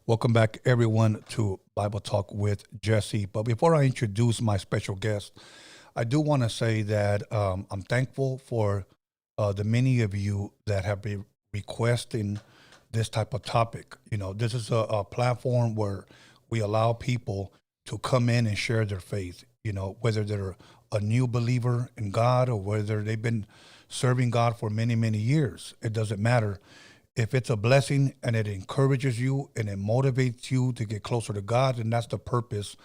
Welcome back, everyone, to Bible Talk with Jesse. But before I introduce my special guest, I do want to say that I'm thankful for the many of you that have been requesting this type of topic. This is a platform where we allow people to come in and share their faith, whether they're a new believer in God or whether they've been serving God for many, many years. It doesn't matter. If it's a blessing and it encourages you and it motivates you to get closer to God, and that's the purpose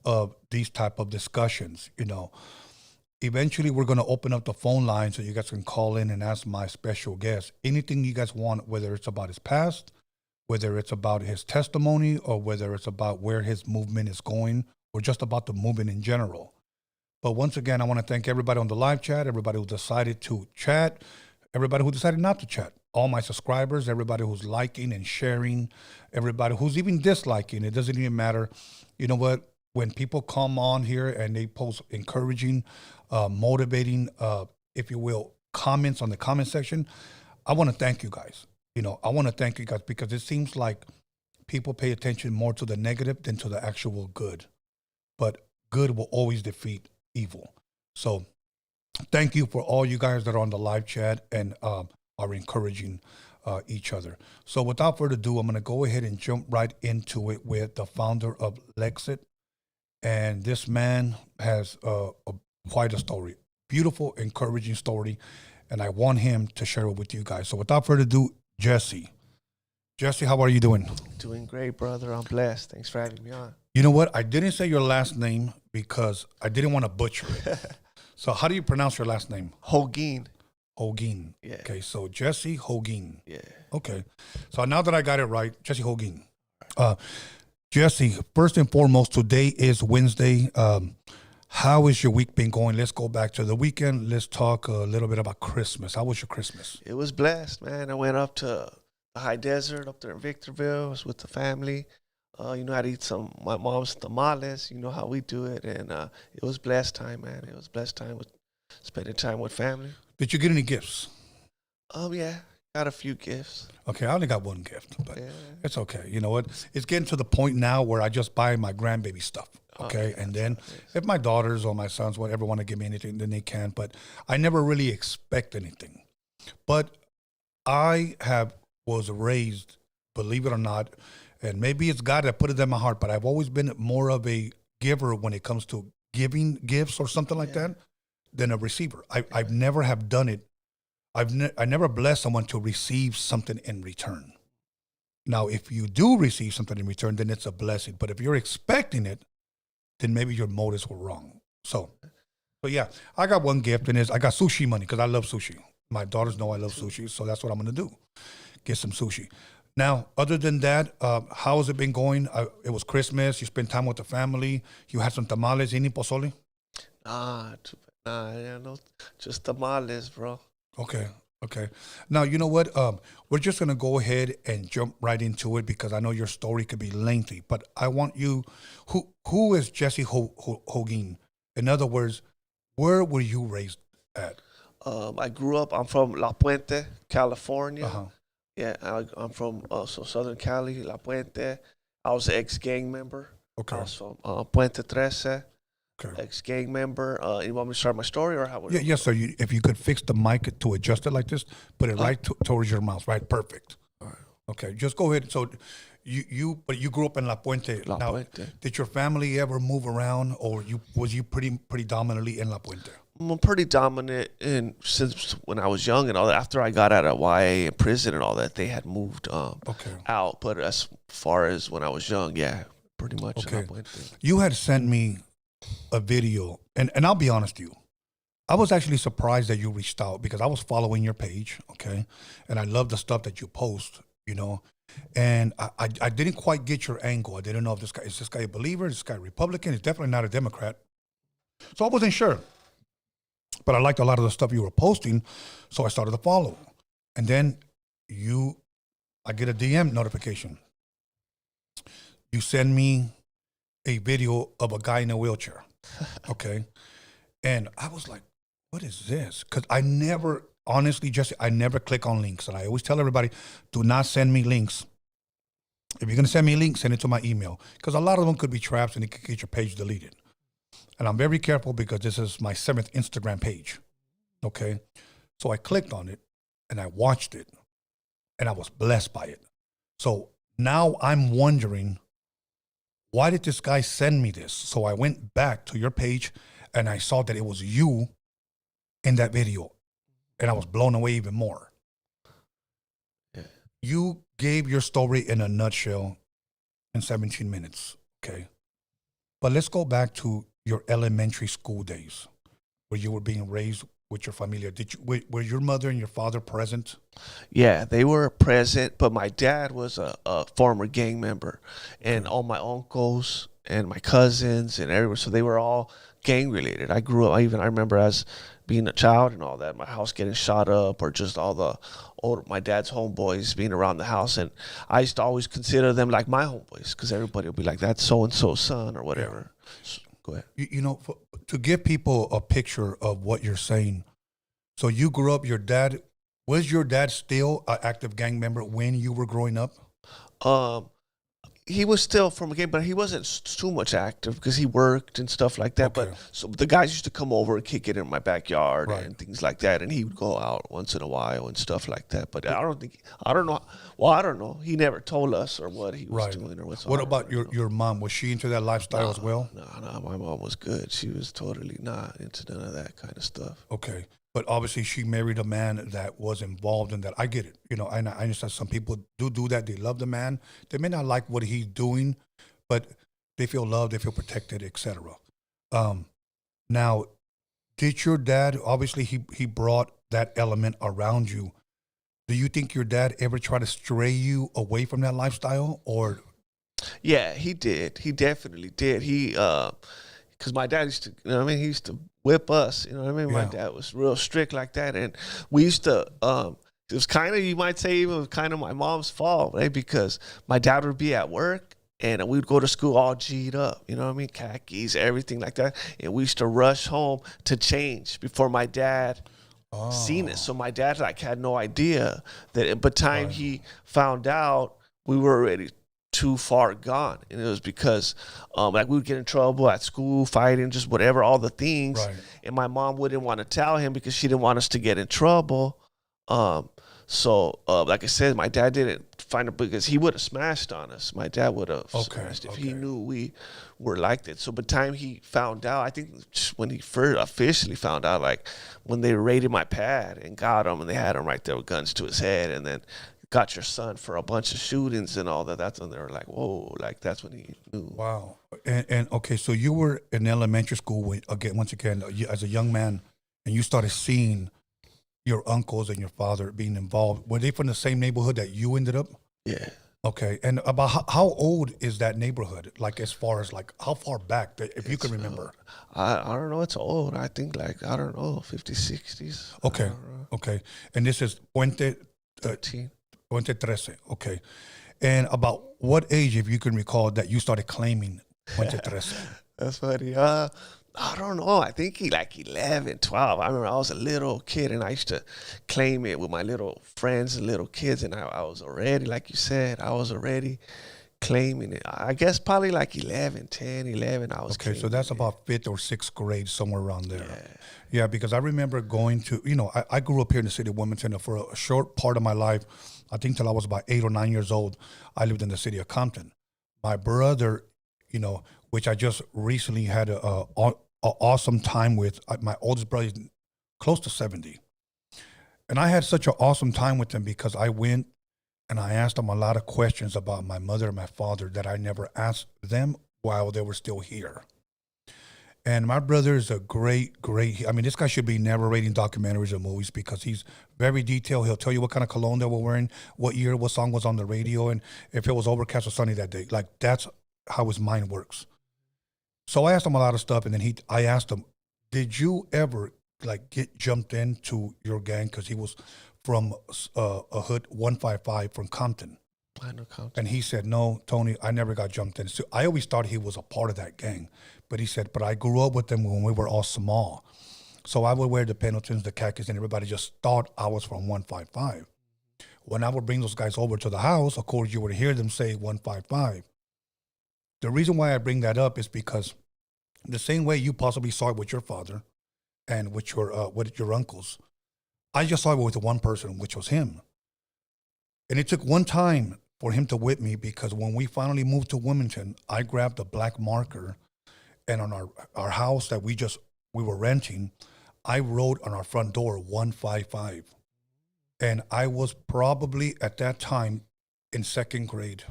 of these type of discussions. Eventually we're going to open up the phone line so you guys can call in and ask my special guest anything you guys want, whether it's about his past, whether it's about his testimony, or whether it's about where his movement is going, or just about the movement in general. But once again, I want to thank everybody on the live chat, everybody who decided to chat, everybody who decided not to chat, all my subscribers, everybody who's liking and sharing, everybody who's even disliking. It doesn't even matter. You know what? When people come on here and they post encouraging, motivating, if you will, comments on the comment section, I want to thank you guys. I want to thank you guys because it seems like people pay attention more to the negative than to the actual good. But good will always defeat evil. So thank you for all you guys that are on the live chat and are encouraging each other. So without further ado, I'm going to go ahead and jump right into it with the founder of Lexit. And this man has quite a story, beautiful, encouraging story. And I want him to share it with you guys. So without further ado, Jesse. Jesse, how are you doing? Doing great, brother. I'm blessed. Thanks for having me on. You know what? I didn't say your last name because I didn't want to butcher it. So how do you pronounce your last name? Holguin. Holguin. Yeah. Okay, so Jesse Holguin. Yeah. Okay. So now that I got it right, Jesse Holguin. Jesse, first and foremost, today is Wednesday. How is your week been going? Let's go back to the weekend. Let's talk a little bit about Christmas. How was your Christmas? It was blessed, man. I went up to the high desert up there in Victorville. I was with the family. I'd eat my mom's tamales. You know how we do it. And it was blessed time, man. It was blessed time with spending time with family. Did you get any gifts? Yeah. Got a few gifts. Okay, I only got one gift, but Yeah. it's okay. You know what? It's getting to the point now where I just buy my grandbaby stuff. Okay, and then if my daughters or my sons, whatever, want to give me anything, then they can. But I never really expect anything. But was raised, believe it or not, and maybe it's God that put it in my heart, but I've always been more of a giver when it comes to giving gifts or something like that than a receiver. I've never have done it. I never blessed someone to receive something in return. Now, if you do receive something in return, then it's a blessing. But if you're expecting it, then maybe your motives were wrong. So yeah, I got one gift, and I got sushi money because I love sushi. My daughters know I love sushi, so that's what I'm going to do, get some sushi. Now, other than that, how has it been going? It was Christmas. You spent time with the family. You had some tamales. Any pozole? No, just tamales, bro. Okay. Now, you know what? We're just going to go ahead and jump right into it because I know your story could be lengthy, but I want you, who is Jesse Holguin? In other words, where were you raised at? I'm from La Puente, California. Uh-huh. Yeah, I'm from Southern Cali, La Puente. I was an ex-gang member. Okay. I was from Puente 13. Okay. Ex-gang member. You want me to start my story or how? Yes, sir. If you could fix the mic to adjust it like this, put it right towards your mouth, right? Perfect. All right. Okay, just go ahead. So but you grew up in La Puente. La now, Puente. Did your family ever move around, or was you predominantly in La Puente? I'm pretty dominant since when I was young and all that. After I got out of YA and prison and all that, they had moved out. But as far as when I was young, yeah, pretty much. Okay. You had sent me a video, and I'll be honest with you. I was actually surprised that you reached out because I was following your page, okay? And I love the stuff that you post, And I didn't quite get your angle. I didn't know if is this guy a believer? Is this guy a Republican? He's definitely not a Democrat. So I wasn't sure. But I liked a lot of the stuff you were posting, so I started to follow. And then I get a DM notification. You send me a video of a guy in a wheelchair, okay? And I was like, what is this? Because I never, honestly, Jesse, I never click on links. And I always tell everybody, do not send me links If you're going to send me a link, send it to my email. Because a lot of them could be traps and it could get your page deleted. And I'm very careful because this is my 7th Instagram page. Okay. So I clicked on it and I watched it and I was blessed by it. So now I'm wondering, why did this guy send me this? So I went back to your page and I saw that it was you in that video. And I was blown away even more. Yeah. You gave your story in a nutshell in 17 minutes, okay? But let's go back to your elementary school days where you were being raised with your familia. Were your mother and your father present? Yeah, they were present, but my dad was a former gang member, and all my uncles and my cousins and everyone, so they were all gang related. I grew up, I remember as being a child and all that, my house getting shot up, or just all the my dad's homeboys being around the house, and I used to always consider them like my homeboys because everybody would be like, that's so and so's son or whatever. Yeah. So, go ahead. You know, to give people a picture of what you're saying. So you grew up. Was your dad still an active gang member when you were growing up? He was still from a game, but he wasn't too much active because he worked and stuff like that. Okay. But so the guys used to come over and kick it in my backyard and things like that, and he would go out once in a while and stuff like that. But I don't know. Well, I don't know. He never told us or what he was doing or what's. What about your mom? Was she into that lifestyle as well? No. My mom was good. She was totally not into none of that kind of stuff. Okay. But obviously, she married a man that was involved in that. I get it. You know, and I understand some people do that. They love the man. They may not like what he's doing, but they feel loved, they feel protected, etc. Now, did your dad, obviously, he brought that element around you. Do you think your dad ever tried to stray you away from that lifestyle? Or? Yeah, he did. He definitely did. Because my dad used to, he used to whip us, My dad was real strict like that, and we used to, it was kind of, you might say, even kind of my mom's fault, right? Because my dad would be at work, and we'd go to school all G'd up, khakis, everything like that, and we used to rush home to change before my dad seen it. So my dad had no idea that, by the time he found out, we were already too far gone, and it was because we would get in trouble at school, fighting, just whatever, all the things, and my mom wouldn't want to tell him because she didn't want us to get in trouble. So like I said, my dad didn't find it because he would have smashed on us. My dad would have smashed if he knew we were like that. So by the time he found out, I think when he first officially found out, like when they raided my pad and got him, and they had him right there with guns to his head, and then got your son for a bunch of shootings and all that, that's when they were like, whoa, like that's when he knew. Wow. And okay, so you were in elementary school once again, as a young man, and you started seeing your uncles and your father being involved. Were they from the same neighborhood that you ended up? Yeah. Okay. And about how old is that neighborhood? Like, as far as like how far back, if you can remember? I don't know. It's old. I think 50s, 60s. Okay. Okay. And this is Puente 13. Puente 13. Okay. And about what age, if you can recall, that you started claiming Puente 13? That's funny. I don't know. I think he 11, 12. I remember I was a little kid, and I used to claim it with my little friends and little kids, and I was already, like you said, I was already claiming it. I guess probably 11, 10, 11, I was okay, so that's about 5th or 6th grade, somewhere around there. Yeah, because I remember going to, I grew up here in the city of Wilmington. For a short part of my life, I think till I was about 8 or 9 years old, I lived in the city of Compton. My brother, which I just recently had a awesome time with. My oldest brother is close to 70. And I had such an awesome time with him because I went and I asked them a lot of questions about my mother and my father that I never asked them while they were still here. And my brother is a great, this guy should be narrating documentaries or movies because he's very detailed. He'll tell you what kind of cologne they were wearing, what year, what song was on the radio, and if it was overcast or sunny that day. Like, that's how his mind works. So I asked him a lot of stuff, and then I asked him, did you ever get jumped into your gang? Because he was from a hood 155 from Compton. I know Compton. And he said, no, Tony, I never got jumped in. So I always thought he was a part of that gang. But he said, but I grew up with them when we were all small. So I would wear the Pendletons, the khakis, and everybody just thought I was from 155. When I would bring those guys over to the house, of course, you would hear them say 155. The reason why I bring that up is because the same way you possibly saw it with your father and with your uncles, I just saw it with one person, which was him. And it took one time for him to whip me, because when we finally moved to Wilmington, I grabbed a black marker, and on our house that we were renting, I wrote on our front door 155. And I was probably at that time in second grade.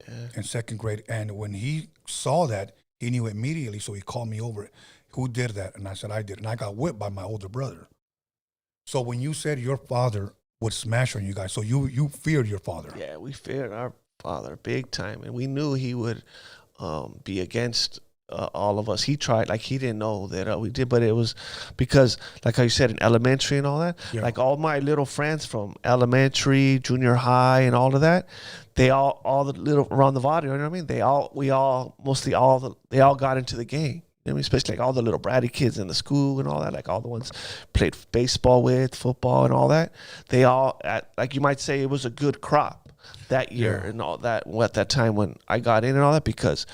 Yeah. In second grade. And when he saw that, he knew immediately, so he called me over. Who did that? And I said, I did. And I got whipped by my older brother. So when you said your father would smash on you guys, so you feared your father. Yeah, we feared our father big time. And we knew he would be against all of us. He tried, like, he didn't know that we did, but it was because, like how you said, in elementary and all that, like all my little friends from elementary, junior high, and all of that, they all the little around the body, you know what I mean? They all got into the gang. You know what I mean? Especially like all the little bratty kids in the school and all that, like all the ones played baseball with, football and all that. They all, like you might say, it was a good crop that year and all that, at that time when I got in and all that, because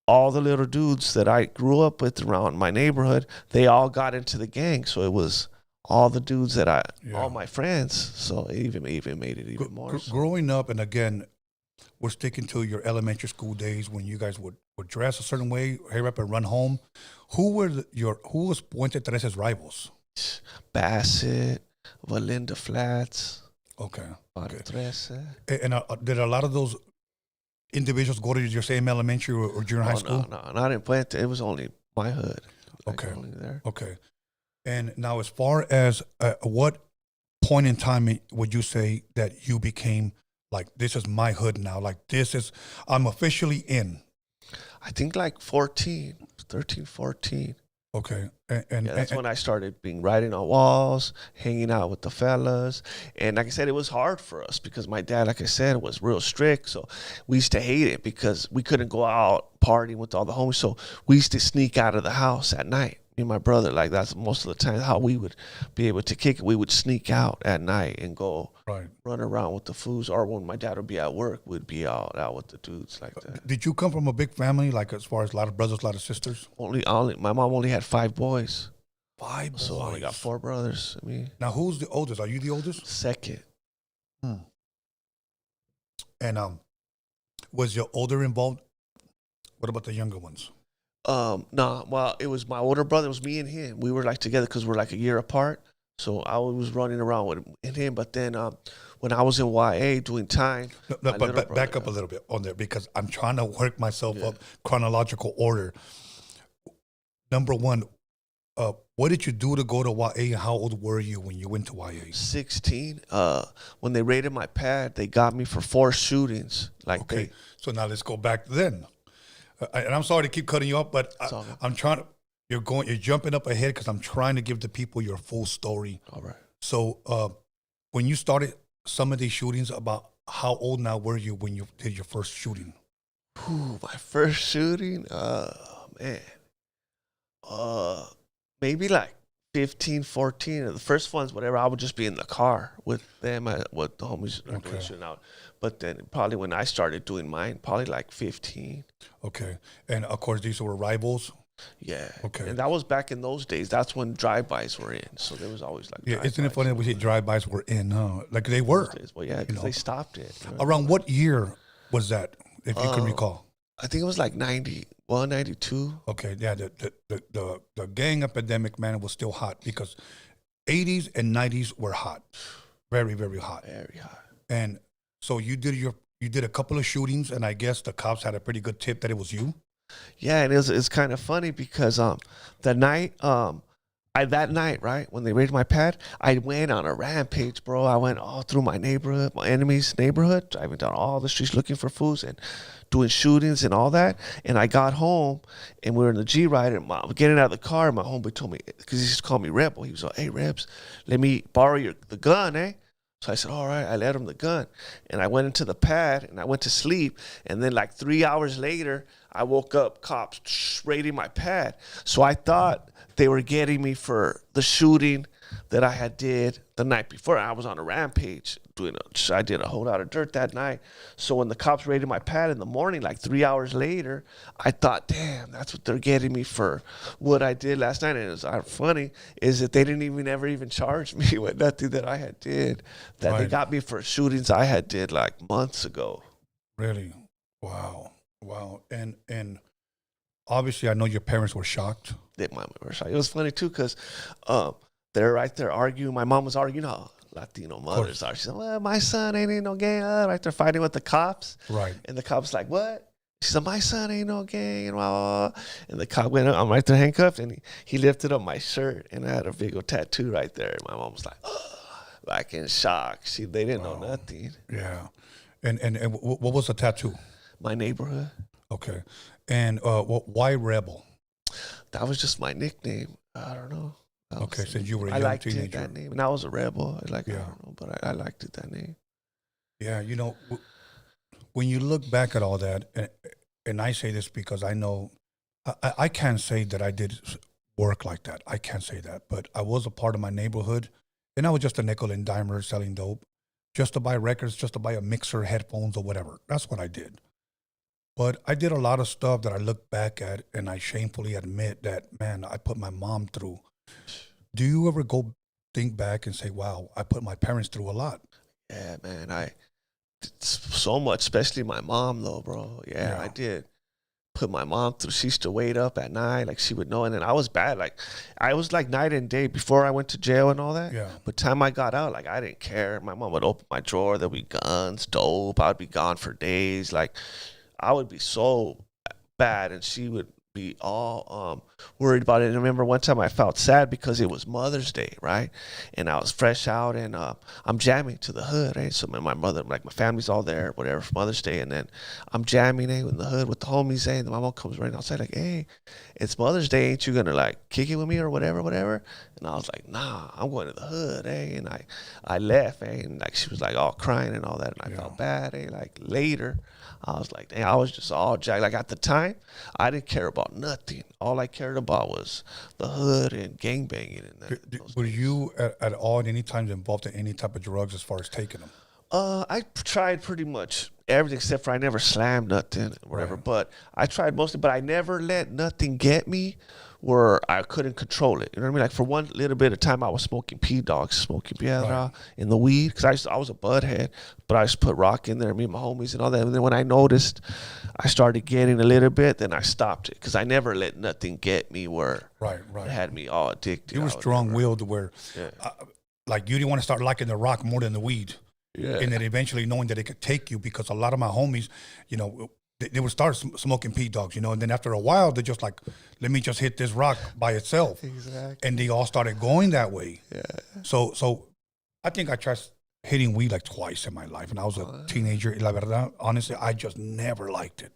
all the little dudes that I grew up with around my neighborhood, they all got into the gang. So it was all the dudes that all my friends. So it even made it even more. Growing up, and again, we're sticking to your elementary school days when you guys would dress a certain way, hair up and run home. Who was Puente Teresa's rivals? Bassett, Valinda Flats. Okay. Barrio 13. And did a lot of those individuals go to your same elementary or junior high school? No, not in Puente. It was only my hood. Okay. Only there. Okay. And now, as far as what point in time would you say that you became like, this is my hood now? Like, I'm officially in. I think like 13, 14. Okay. And that's when I started writing on walls, hanging out with the fellas. And like I said, it was hard for us because my dad, like I said, was real strict. So we used to hate it because we couldn't go out partying with all the homies. So we used to sneak out of the house at night. Me and my brother, like that's most of the time how we would be able to kick it. We would sneak out at night and go run around with the fools. Or when my dad would be at work, we'd be out with the dudes like that. Did you come from a big family, like as far as a lot of brothers, a lot of sisters? Only my mom only had 5 boys. 5 boys? So I only got 4 brothers. Now, who's the oldest? Are you the oldest? Second. And was your older involved? What about the younger ones? Well, it was my older brother. It was me and him. We were like together because we're like a year apart. So I was running around with him. But then when I was in YA doing time. But back up a little bit on there because I'm trying to work myself up chronological order. Number one, what did you do to go to YA, and how old were you when you went to YA? 16. When they raided my pad, they got me for 4 shootings. Okay, so now let's go back then. And I'm sorry to keep cutting you off, but I'm trying to. You're jumping up ahead because I'm trying to give the people your full story. All right. So when you started some of these shootings, about how old now were you when you did your first shooting? My first shooting, man, maybe like 15, 14. The first ones, whatever, I would just be in the car with them, with the homies shooting out. But then probably when I started doing mine, probably like 15. Okay. And of course, these were rivals? Yeah. Okay. And that was back in those days. That's when drive-bys were in. So there was always like drive-bys. Isn't it funny that we say drive-bys were in, huh? Like they were. Well, yeah, because they stopped it. Around what year was that, if you can recall? I think it was like 91, 92. Okay, yeah, the gang epidemic, man, was still hot because 80s and 90s were hot. Very, very hot. Very hot. And so you did a couple of shootings, and I guess the cops had a pretty good tip that it was you. Yeah, and it's kind of funny because that night, right, when they raided my pad, I went on a rampage, bro. I went all through my neighborhood, my enemy's neighborhood, driving down all the streets looking for fools and doing shootings and all that. And I got home, and we were in the G ride, and getting out of the car, and my homeboy told me, because he used to call me Rebel. He was like, "Hey, Rebs, let me borrow the gun, eh?" So I said, all right. I let him the gun. And I went into the pad, and I went to sleep. And then like 3 hours later, I woke up, cops raiding my pad. So I thought they were getting me for the shooting that I had did the night before. I was on a rampage I did a whole lot of dirt that night. So when the cops raided my pad in the morning, like 3 hours later, I thought, damn, that's what they're getting me for what I did last night. And it's funny is that they didn't even charge me with nothing that I had did. That they got me for shootings I had did like months ago. Really? Wow. And obviously, I know your parents were shocked. It was funny too, because they're right there arguing. My mom was arguing, Latino mothers are. She said, well, my son ain't no gang. Right there fighting with the cops. Right. And the cop's like, what? She said, my son ain't no gang. And, blah, blah, blah. And the cop went up. I'm right there handcuffed. And he lifted up my shirt. And I had a big old tattoo right there. And my mom was like, like in shock. They didn't know nothing. Yeah. And what was the tattoo? My neighborhood. Okay. And why Rebel? That was just my nickname. I don't know. Okay, since you were a young teenager. That name. And I was a rebel. I don't know, but I liked it, that name. Yeah, when you look back at all that, and I say this because I know, I can't say that I did work like that. I can't say that. But I was a part of my neighborhood, and I was just a nickel and dimer selling dope, just to buy records, just to buy a mixer, headphones, or whatever. That's what I did. But I did a lot of stuff that I look back at, and I shamefully admit that, man, I put my mom through. Do you ever go think back and say, wow, I put my parents through a lot? Yeah, man, I did so much, especially my mom, though, bro. Yeah, I did put my mom through. She used to wait up at night, like she would know. And then I was bad. Like, I was like night and day before I went to jail and all that. Yeah. But time I got out, like, I didn't care. My mom would open my drawer. There'd be guns, dope. I would be gone for days. Like, I would be so bad, and she would be all worried about it. And I remember one time I felt sad because it was Mother's Day, right? And I was fresh out, and I'm jamming to the hood, right? So my mother, like my family's all there, whatever, for Mother's Day. And then I'm jamming in the hood with the homies, and my mom comes right outside like, hey, it's Mother's Day. Ain't you gonna like kick it with me or whatever? And I was like, nah, I'm going to the hood, And I left, And like she was like all crying and all that, and I felt bad, Like later, I was like, dang, I was just all jacked. Like at the time, I didn't care about nothing. All I cared about was the hood and gangbanging. Were you at all at any times involved in any type of drugs as far as taking them? I tried pretty much everything except for I never slammed nothing or whatever. Right. But I tried mostly, but I never let nothing get me where I couldn't control it. You know what I mean? Like for one little bit of time, I was smoking P-Dogs, smoking piedra in the weed, because I was a budhead, but I just put rock in there, me and my homies and all that. And then when I noticed I started getting a little bit, then I stopped it, because I never let nothing get me where it had me all addicted. You were strong-willed where, like, you didn't want to start liking the rock more than the weed. Yeah. And then eventually knowing that it could take you, because a lot of my homies, they would start smoking P-Dogs, and then after a while, they're just like, let me just hit this rock by itself. Exactly. And they all started going that way. Yeah. So I think I tried hitting weed like twice in my life. And I was a teenager. La verdad, honestly, I just never liked it,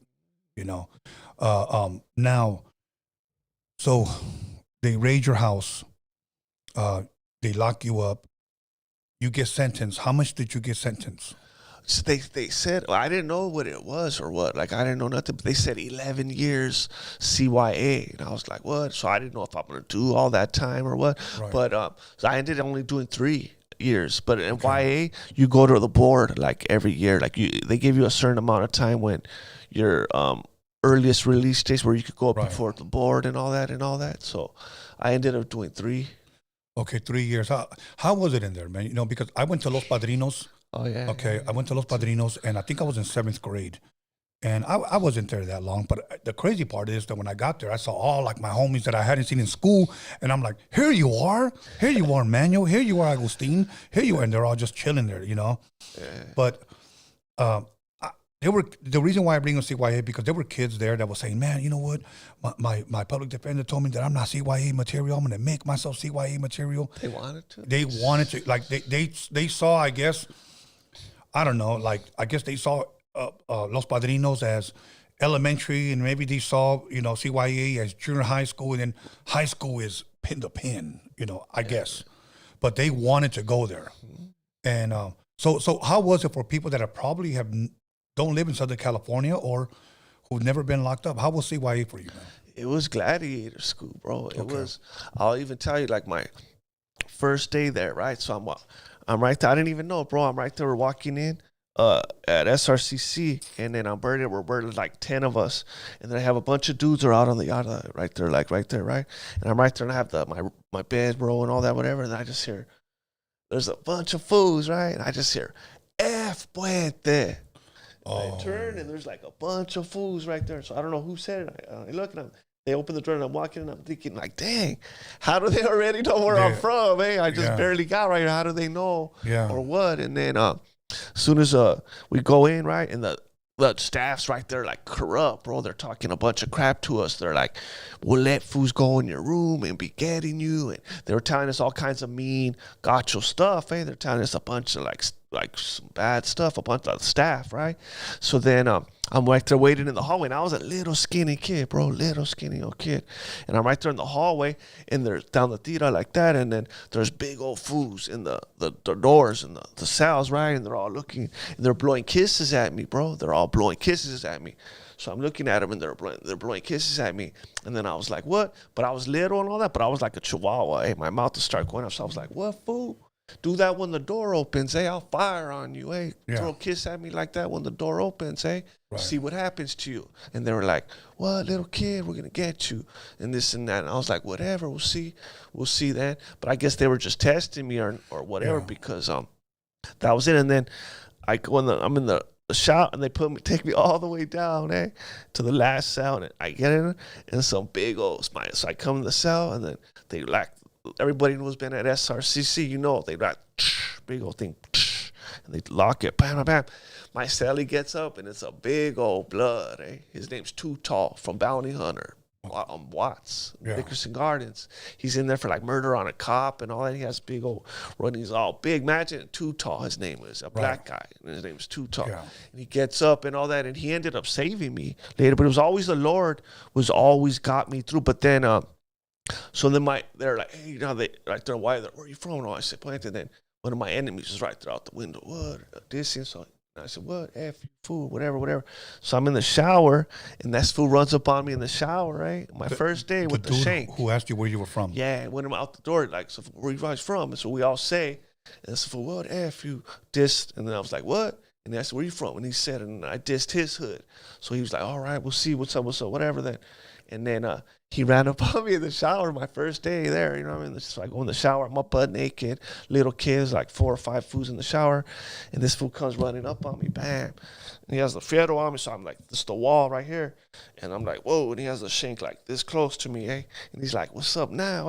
Now, so they raid your house. They lock you up. You get sentenced. How much did you get sentenced? So they said, I didn't know what it was or what. Like, I didn't know nothing. But they said 11 years CYA. And I was like, what? So I didn't know if I'm going to do all that time or what. Right. But so I ended up only doing 3 years. But in YA, you go to the board like every year. Like they give you a certain amount of time when your earliest release days where you could go up before the board and all that. So I ended up doing 3. Okay, 3 years. How was it in there, man? Because I went to Los Padrinos. Oh, yeah. Okay, I went to Los Padrinos, and I think I was in 7th grade. And I wasn't there that long, but the crazy part is that when I got there, I saw all like my homies that I hadn't seen in school, and I'm like, here you are, Manuel, here you are, Agustin, here you are, and they're all just chilling there, Yeah. But the reason why I bring up CYA, because there were kids there that were saying, man, you know what, my public defender told me that I'm not CYA material, I'm going to make myself CYA material. They wanted to. They wanted to, like they saw, I guess, I don't know, like I guess they saw Los Padrinos as elementary, and maybe they saw, CYA as junior high school, and then high school is pin to pin, I guess. But they wanted to go there. And so how was it for people that probably don't live in Southern California or who've never been locked up? How was CYA for you, man? It was gladiator school, bro. It was, I'll even tell you, like my first day there, right? So I'm right there. I didn't even know, bro. I'm right there. We're walking in at SRCC, and then we're like 10 of us, and then I have a bunch of dudes are out on the yacht right there, like right there, right? And I'm right there, and I have my bed, bro, and all that, whatever. And I just hear there's a bunch of fools, right? And I just hear F Puente. I turn, and there's like a bunch of fools right there. So I don't know who said it. I look, and they open the door, and I'm walking, and I'm thinking, like, dang, how do they already know where I'm from? Hey, I just barely got right here. How do they know or what? And then as soon as we go in, right, and the staff's right there like corrupt, bro. They're talking a bunch of crap to us. They're like, we'll let fools go in your room and be getting you. And they were telling us all kinds of mean gacho stuff. Hey, they're telling us a bunch of like some bad stuff, a bunch of staff, right? So then I'm right there waiting in the hallway, and I was a little skinny kid, bro, little skinny old kid. And I'm right there in the hallway, and they're down the tira like that, and then there's big old fools in the doors and the cells, right? And they're all looking, and they're blowing kisses at me, bro. They're all blowing kisses at me. So I'm looking at them, and they're blowing kisses at me. And then I was like, what? But I was little and all that, but I was like a chihuahua. Hey, my mouth would start going up. So I was like, what, fool? Do that when the door opens, hey, I'll fire on you, hey. Throw a kiss at me like that when the door opens, hey. Right. See what happens to you. And they were like, what, little kid, we're going to get you, and this and that. And I was like, whatever, we'll see then. But I guess they were just testing me or whatever, because that was it. And then I'm in the shower, and they take me all the way down, to the last cell, and I get in, and some big old smile. So I come in the cell, and then they like, everybody who's been at SRCC, you know, they like big old thing, and they lock it, bam, bam, bam. My cellie gets up, and it's a big old blood, His name's Too Tall from Bounty Hunter, Watts, Dickerson Gardens. He's in there for like murder on a cop and all that. He has big old run. He's all big. Imagine Too Tall, his name is, a black guy, and his name is Too Tall. Yeah. And he gets up and all that, and he ended up saving me later, but it was always the Lord was always got me through. But then, so then they're like, hey, they right there, where are you from? And I said, Puente. And then one of my enemies was right there out the window. What? This and so I said, what? F you, fool, whatever. So I'm in the shower, and that fool runs up on me in the shower, right? My first day with the shank. Who asked you where you were from? Yeah, when I'm out the door, like, so where you guys from? And so we all say, and I said, for what? F you, dissed. And then I was like, what? And I said, where you from? And he said, and I dissed his hood. So he was like, all right, we'll see what's up, whatever then. And then he ran up on me in the shower my first day there. You know what I mean? So I go in the shower. I'm up butt naked. Little kids, like 4 or 5 fools in the shower. And this fool comes running up on me. Bam. And he has the fierro on me. So I'm like, this is the wall right here. And I'm like, whoa. And he has the shank like this close to me, And he's like, what's up now,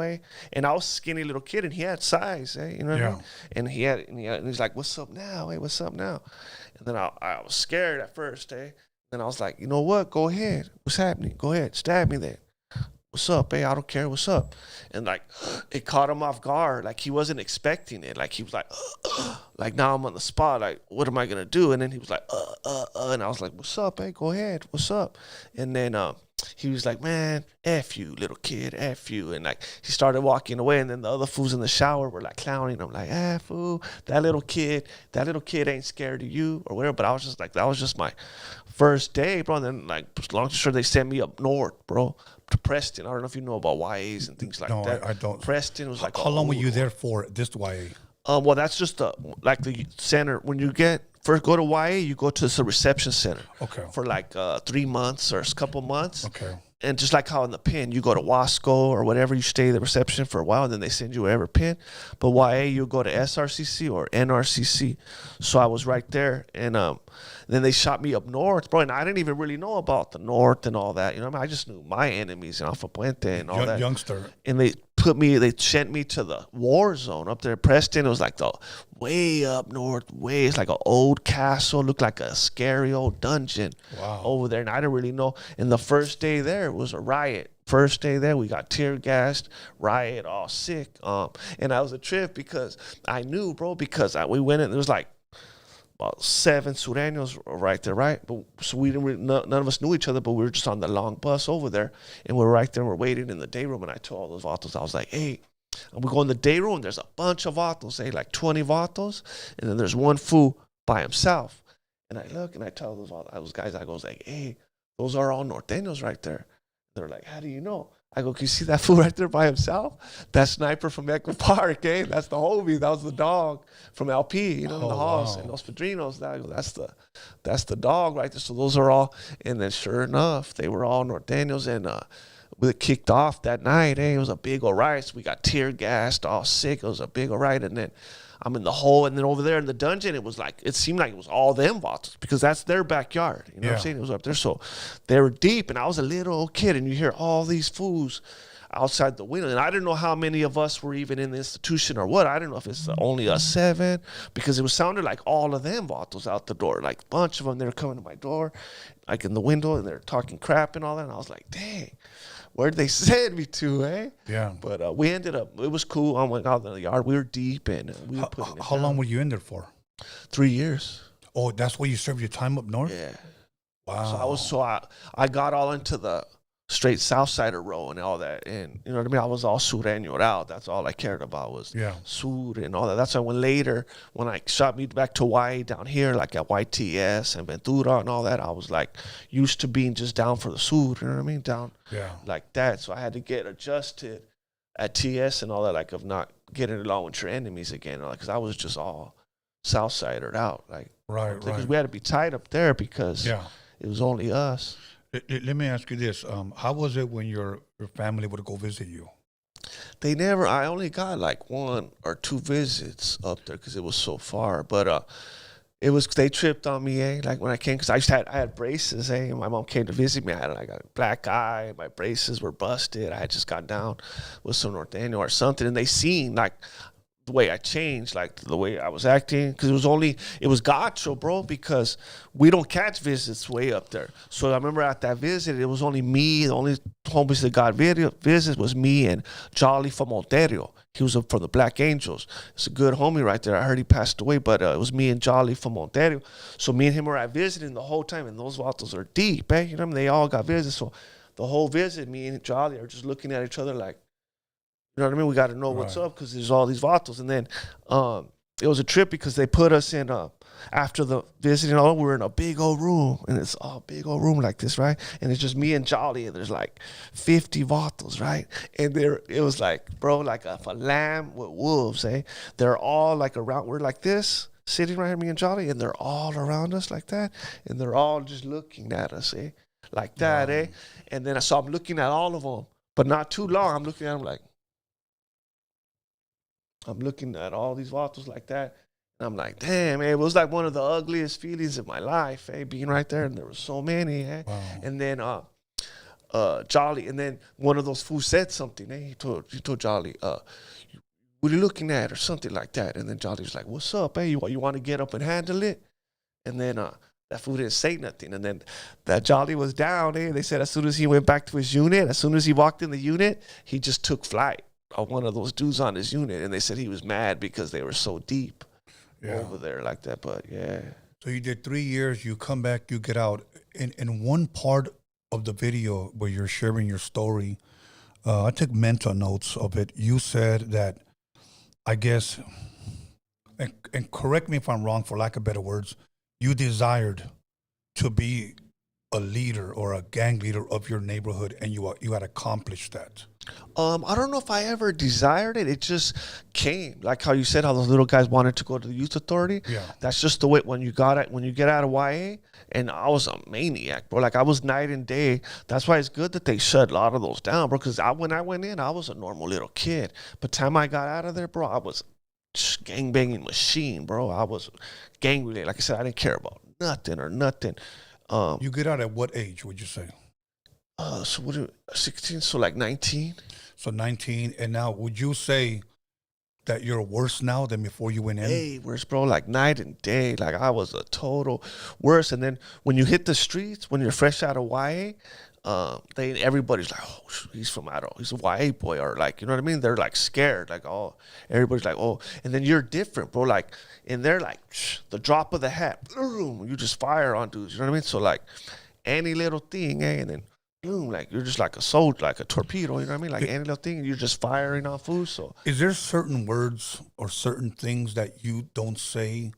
And I was a skinny little kid, and he had size, You know what I mean? And and he's like, what's up now, What's up now? And then I was scared at first, And I was like, you know what? Go ahead. What's happening? Go ahead. Stab me then. What's up, I don't care. What's up? And like, it caught him off guard. Like, he wasn't expecting it. Like, he was like now I'm on the spot. Like, what am I going to do? And then he was like, And I was like, what's up, Go ahead. What's up? And then he was like, man, F you, little kid, F you. And like, he started walking away. And then the other fools in the shower were like clowning him, like, fool, that little kid ain't scared of you or whatever. But I was just like, that was just my first day, bro. And then, like, long and short, they sent me up north, bro, to Preston. I don't know if you know about YAs and things like that. No, I don't. Preston was like, how long were you there for this YA? Well, that's just the center. When you first go to YA, you go to the reception center. Okay. For like 3 months or a couple months. Okay. And just like how in the pen, you go to Wasco or whatever, you stay at the reception for a while, and then they send you whatever pen. But YA, you go to SRCC or NRCC. So I was right there, and then they shot me up north, bro. And I didn't even really know about the north and all that. You know what I mean? I just knew my enemies, Alpha Puente and all that. Youngster. And they sent me to the war zone up there in Preston. It was like the way up north, it's like an old castle, looked like a scary old dungeon over there. And I didn't really know. And the first day there, it was a riot. First day there, we got tear gassed, riot, all sick. And that was a trip because I knew, bro, because we went in, there was like about 7 Sureños right there, right? But so we didn't really, none of us knew each other, but we were just on the long bus over there, and we're right there, and we're waiting in the day room, and I told all those vatos, I was like, hey, and we go in the day room, and there's a bunch of vatos, like 20 vatos, and then there's one fool by himself, and I look, and I tell those guys, I goes like, hey, those are all norteños right there. They're like, how do you know? I go, can you see that fool right there by himself? That sniper from Echo Park, eh? That's the homie. That was the dog from LP, you know, in the halls and those padrinos. That's the dog right there. So those are all. And then sure enough, they were all Norteños, and we kicked off that night. Eh? It was a big old riot. So we got tear gassed, all sick. It was a big old riot, and then I'm in the hole, and then over there in the dungeon, it seemed like it was all them vatos because that's their backyard. You know what I'm saying? It was up there. So they were deep, and I was a little old kid, and you hear all these fools outside the window. And I didn't know how many of us were even in the institution or what. I don't know if it's only us 7 because it was sounded like all of them vatos out the door. Like a bunch of them, they were coming to my door, like in the window, and they're talking crap and all that. And I was like, dang. Where'd they send me to, eh? Yeah. But we ended up, it was cool. I went out in the yard. We were deep, and we were putting it How long were you in there for? 3 years. Oh, that's where you served your time up north? Yeah. Wow. I got all into the straight south side of row and all that. And you know what I mean? I was all sureño out. That's all I cared about was sur and all that. That's why when I shot me back to Hawaii down here, like at YTS and Ventura and all that, I was like used to being just down for the sur, you know what I mean? Down like that. So I had to get adjusted at TS and all that, like of not getting along with your enemies again, because I was just all south sidered out. Like, right. Because we had to be tight up there because it was only us. Let me ask you this. How was it when your family would go visit you? I only got like 1 or 2 visits up there because it was so far. But they tripped on me, eh? Like when I came, because I had braces, eh? And my mom came to visit me. I had like a black eye. My braces were busted. I had just got down with some norteño or something. And they seen like the way I changed, like the way I was acting, because it was gacho, bro, because we don't catch visits way up there. So I remember at that visit, it was only me. The only homies that got visits was me and Jolly from Ontario. He was from the Black Angels. It's a good homie right there. I heard he passed away, but it was me and Jolly from Ontario. So me and him were at visiting the whole time, and those vatos are deep, eh? You know what I mean? They all got visits. So the whole visit, me and Jolly are just looking at each other like, you know what I mean? We got to know what's up because there's all these vatos. And then it was a trip because they put us in, after the visiting, we were in a big old room. And it's a big old room like this, right? And it's just me and Jolly. And there's like 50 vatos, right? And it was like, bro, like a lamb with wolves, eh? They're all like around. We're like this, sitting right here, me and Jolly. And they're all around us like that. And they're all just looking at us, eh? Like that, eh? And then I'm looking at all of them. But not too long. I'm looking at them like, I'm looking at all these vatos like that, and I'm like, damn, man, it was like one of the ugliest feelings in my life, being right there, and there were so many, Wow. And then Jolly, and then one of those fools said something, He told Jolly, what are you looking at, or something like that, and then Jolly was like, what's up, You want to get up and handle it? And then that fool didn't say nothing, and then that Jolly was down, They said as soon as he went back to his unit, as soon as he walked in the unit, he just took flight. One of those dudes on his unit, and they said he was mad because they were so deep over there like that. But so you did 3 years, you come back, you get out. In one part of the video where you're sharing your story, I took mental notes of it. You said that, I guess, and correct me if I'm wrong, for lack of better words, you desired to be a leader or a gang leader of your neighborhood, and you had accomplished that. I don't know if I ever desired it. It just came. Like how you said, how those little guys wanted to go to the youth authority. Yeah. That's just the way when you get out of YA, and I was a maniac, bro. Like I was night and day. That's why it's good that they shut a lot of those down, bro. Because when I went in, I was a normal little kid. But time I got out of there, bro, I was gang banging machine, bro. I was gang related. Like I said, I didn't care about nothing. You get out at what age, would you say? So 16, so like 19. So 19, and now would you say that you're worse now than before you went in? Hey, worse, bro, like night and day. Like I was a total worse. And then when you hit the streets, when you're fresh out of YA, everybody's like, oh, he's a YA boy, or like, you know what I mean? They're like scared, like, oh, everybody's like, oh, and then you're different, bro. Like, and they're like, the drop of the hat, boom, you just fire on dudes, you know what I mean? So like, any little thing, and then boom, like you're just like a soldier, like a torpedo, you know what I mean? Like any little thing, and you're just firing on food. So, is there certain words or certain things that you don't say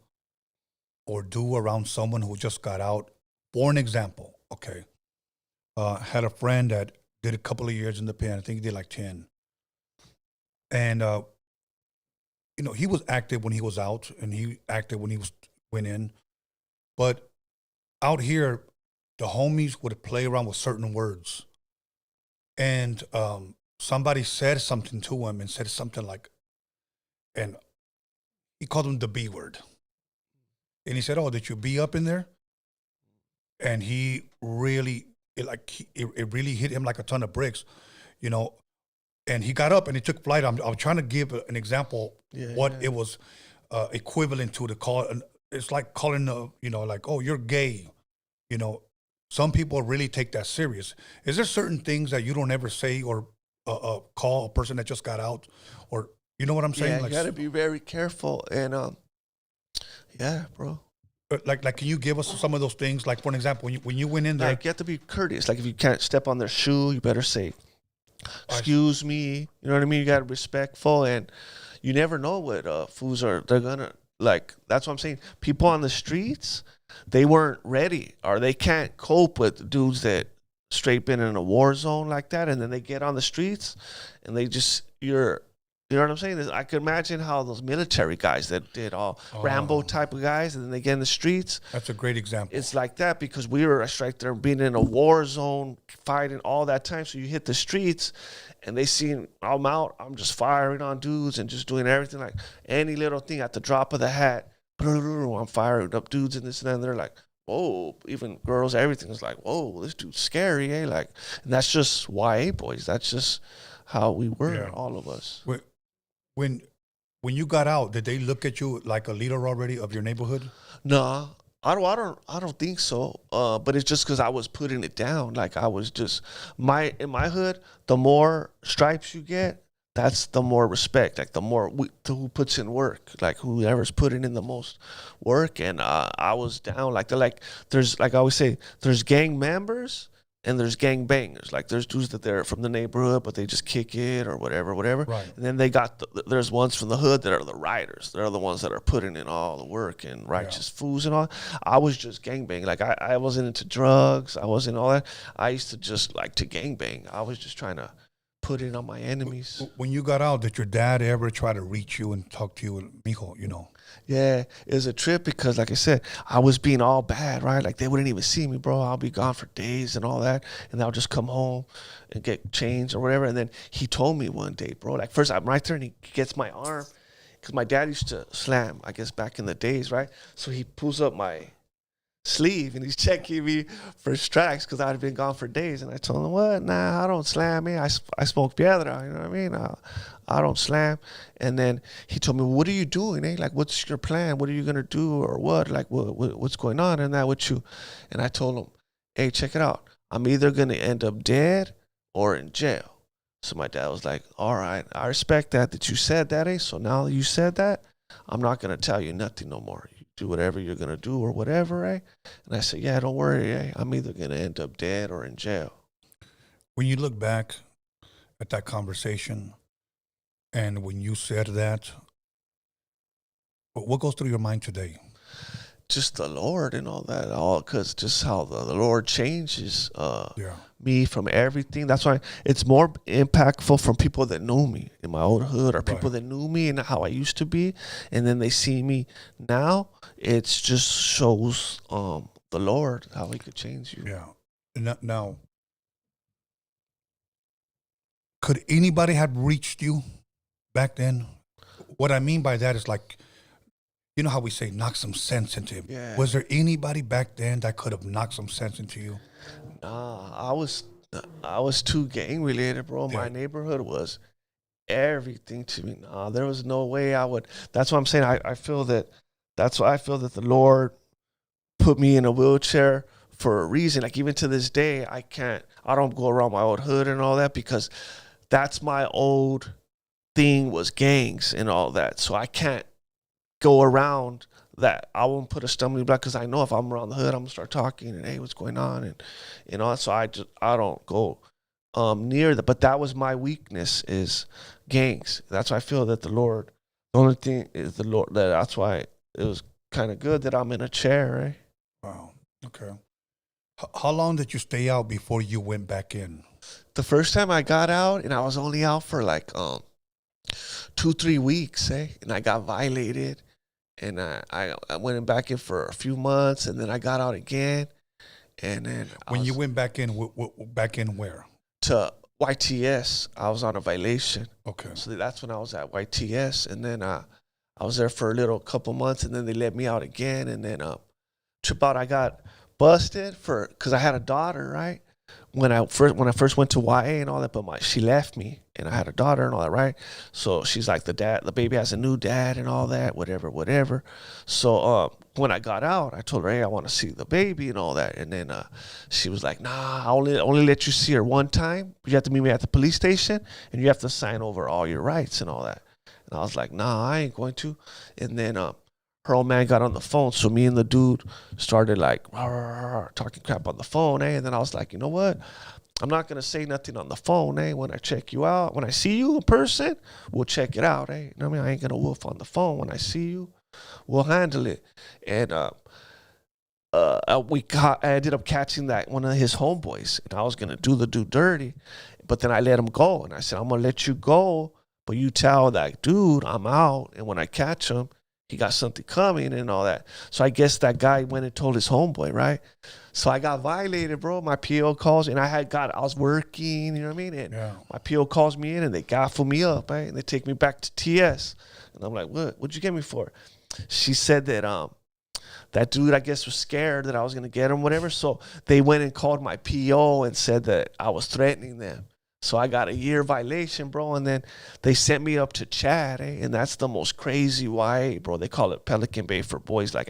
or do around someone who just got out? For an example, okay, had a friend that did a couple of years in the pen. I think he did like 10. And he was active when he was out, and he active when he went in. But out here, the homies would play around with certain words, and somebody said something to him and said something like, and he called him the B word, and he said, "Oh, did you be up in there?" And he really, it really hit him like a ton of bricks, you know. And he got up and he took flight. I'm trying to give an example what it was equivalent to call. It's like calling like, "Oh, you're gay," you know. Some people really take that serious. Is there certain things that you don't ever say or call a person that just got out, or you know what I'm saying? Yeah, you got to be very careful. And yeah, bro. Like, can you give us some of those things? Like, for an example, when you went in there, Like, you have to be courteous. Like, if you can't step on their shoe, you better say, "Excuse me." You know what I mean? You got to be respectful, and you never know what fools they're gonna like. That's what I'm saying. People on the streets, they weren't ready, or they can't cope with dudes that straight been in a war zone like that, and then they get on the streets, and they just you know what I'm saying? I could imagine how those military guys that did all Rambo type of guys, and then they get in the streets. That's a great example. It's like that because we were right there being in a war zone, fighting all that time. So you hit the streets, and they see I'm out. I'm just firing on dudes and just doing everything, like any little thing at the drop of the hat. I'm firing up dudes and this and that. And they're like, whoa, even girls, everything is like, whoa, this dude's scary, eh? Like, and that's just YA boys. That's just how we were, all of us. When you got out, did they look at you like a leader already of your neighborhood? No, I don't think so. But it's just because I was putting it down. Like, I was just in my hood. The more stripes you get, that's the more respect. Like, the more who puts in work. Like, whoever's putting in the most work. And I was down. There's, like I always say, there's gang members and there's gang bangers. Like, there's dudes that they're from the neighborhood, but they just kick it or whatever. Right. And then they got there's ones from the hood that are the riders. They're the ones that are putting in all the work and righteous fools and all. I was just gang banging. Like, I wasn't into drugs. I wasn't all that. I used to just like to gang bang. I was just trying to put it on my enemies. When you got out, did your dad ever try to reach you and talk to you, and mijo, you know? Yeah, it was a trip because, like I said, I was being all bad, right? Like, they wouldn't even see me, bro. I'll be gone for days and all that, and I'll just come home and get changed or whatever. And then he told me one day, bro, like, first I'm right there and he gets my arm because my dad used to slam, I guess, back in the days, right? So he pulls up my sleeve and he's checking me for strikes because I'd been gone for days. And I told him, "What? Nah, I don't slam, man. I smoke piedra, you know what I mean? I don't slam." And then he told me, "What are you doing, eh? Like, what's your plan? What are you gonna do, or what? Like, what's going on and that with you?" And I told him, "Hey, check it out. I'm either gonna end up dead or in jail." So my dad was like, "All right, I respect that you said that, eh? So now you said that, I'm not gonna tell you nothing no more. Do whatever you're gonna do or whatever, eh?" And I said, "Yeah, don't worry, eh? I'm either gonna end up dead or in jail." When you look back at that conversation, and when you said that, what goes through your mind today? Just the Lord and all that, because just how the Lord changes me from everything. That's why it's more impactful from people that know me in my old hood, or people that knew me and how I used to be, and then they see me now. It just shows the Lord how He could change you. Yeah. Now, could anybody have reached you back then? What I mean by that is, like, you know how we say knock some sense into him. Yeah. Was there anybody back then that could have knocked some sense into you? Nah, I was too gang related, bro. Yeah. My neighborhood was everything to me. Nah, there was no way I would. That's what I'm saying. I feel that. That's why I feel that the Lord put me in a wheelchair for a reason. Like, even to this day, I don't go around my old hood and all that because that's my old thing, was gangs and all that. So I can't go around that. I won't put a stumbling block because I know if I'm around the hood, I'm gonna start talking and, hey, what's going on, and you know. So I don't go near that. But that was my weakness, is gangs. That's why I feel that the Lord. The only thing is the Lord. That's why it was kind of good that I'm in a chair, right? Wow. Okay. How long did you stay out before you went back in? The first time I got out, and I was only out for like 2-3 weeks, and I got violated, and I went back in for a few months, and then I got out again, and then When you went back in, back in where? to YTS. I was on a violation. Okay. So that's when I was at YTS, and then I was there for a couple months, and then they let me out again, and then trip out. I got busted because I had a daughter, right? When I first went to YA and all that, but she left me, and I had a daughter and all that, right? So she's like, the baby has a new dad and all that, whatever. So when I got out, I told her, hey, I want to see the baby and all that, and then she was like, nah, I only let you see her one time. You have to meet me at the police station, and you have to sign over all your rights and all that. And I was like, nah, I ain't going to. And then her old man got on the phone, so me and the dude started like talking crap on the phone, and then I was like, you know what? I'm not gonna say nothing on the phone, when I check you out, when I see you in person, we'll check it out, You know what I mean? I ain't gonna wolf on the phone. When I see you, we'll handle it. And I ended up catching that one of his homeboys, and I was gonna do the dude dirty, but then I let him go, and I said, I'm gonna let you go, but you tell that dude I'm out, and when I catch him, he got something coming and all that. So I guess that guy went and told his homeboy, right? So I got violated, bro. My PO calls, and I was working, you know what I mean? And my PO calls me in, and they gaffle me up, right? And they take me back to TS. And I'm like, what'd you get me for? She said that that dude, I guess, was scared that I was going to get him, whatever. So they went and called my PO and said that I was threatening them. So I got a year violation, bro, and then they sent me up to Chad, and that's the most crazy YA, bro. They call it Pelican Bay for boys, like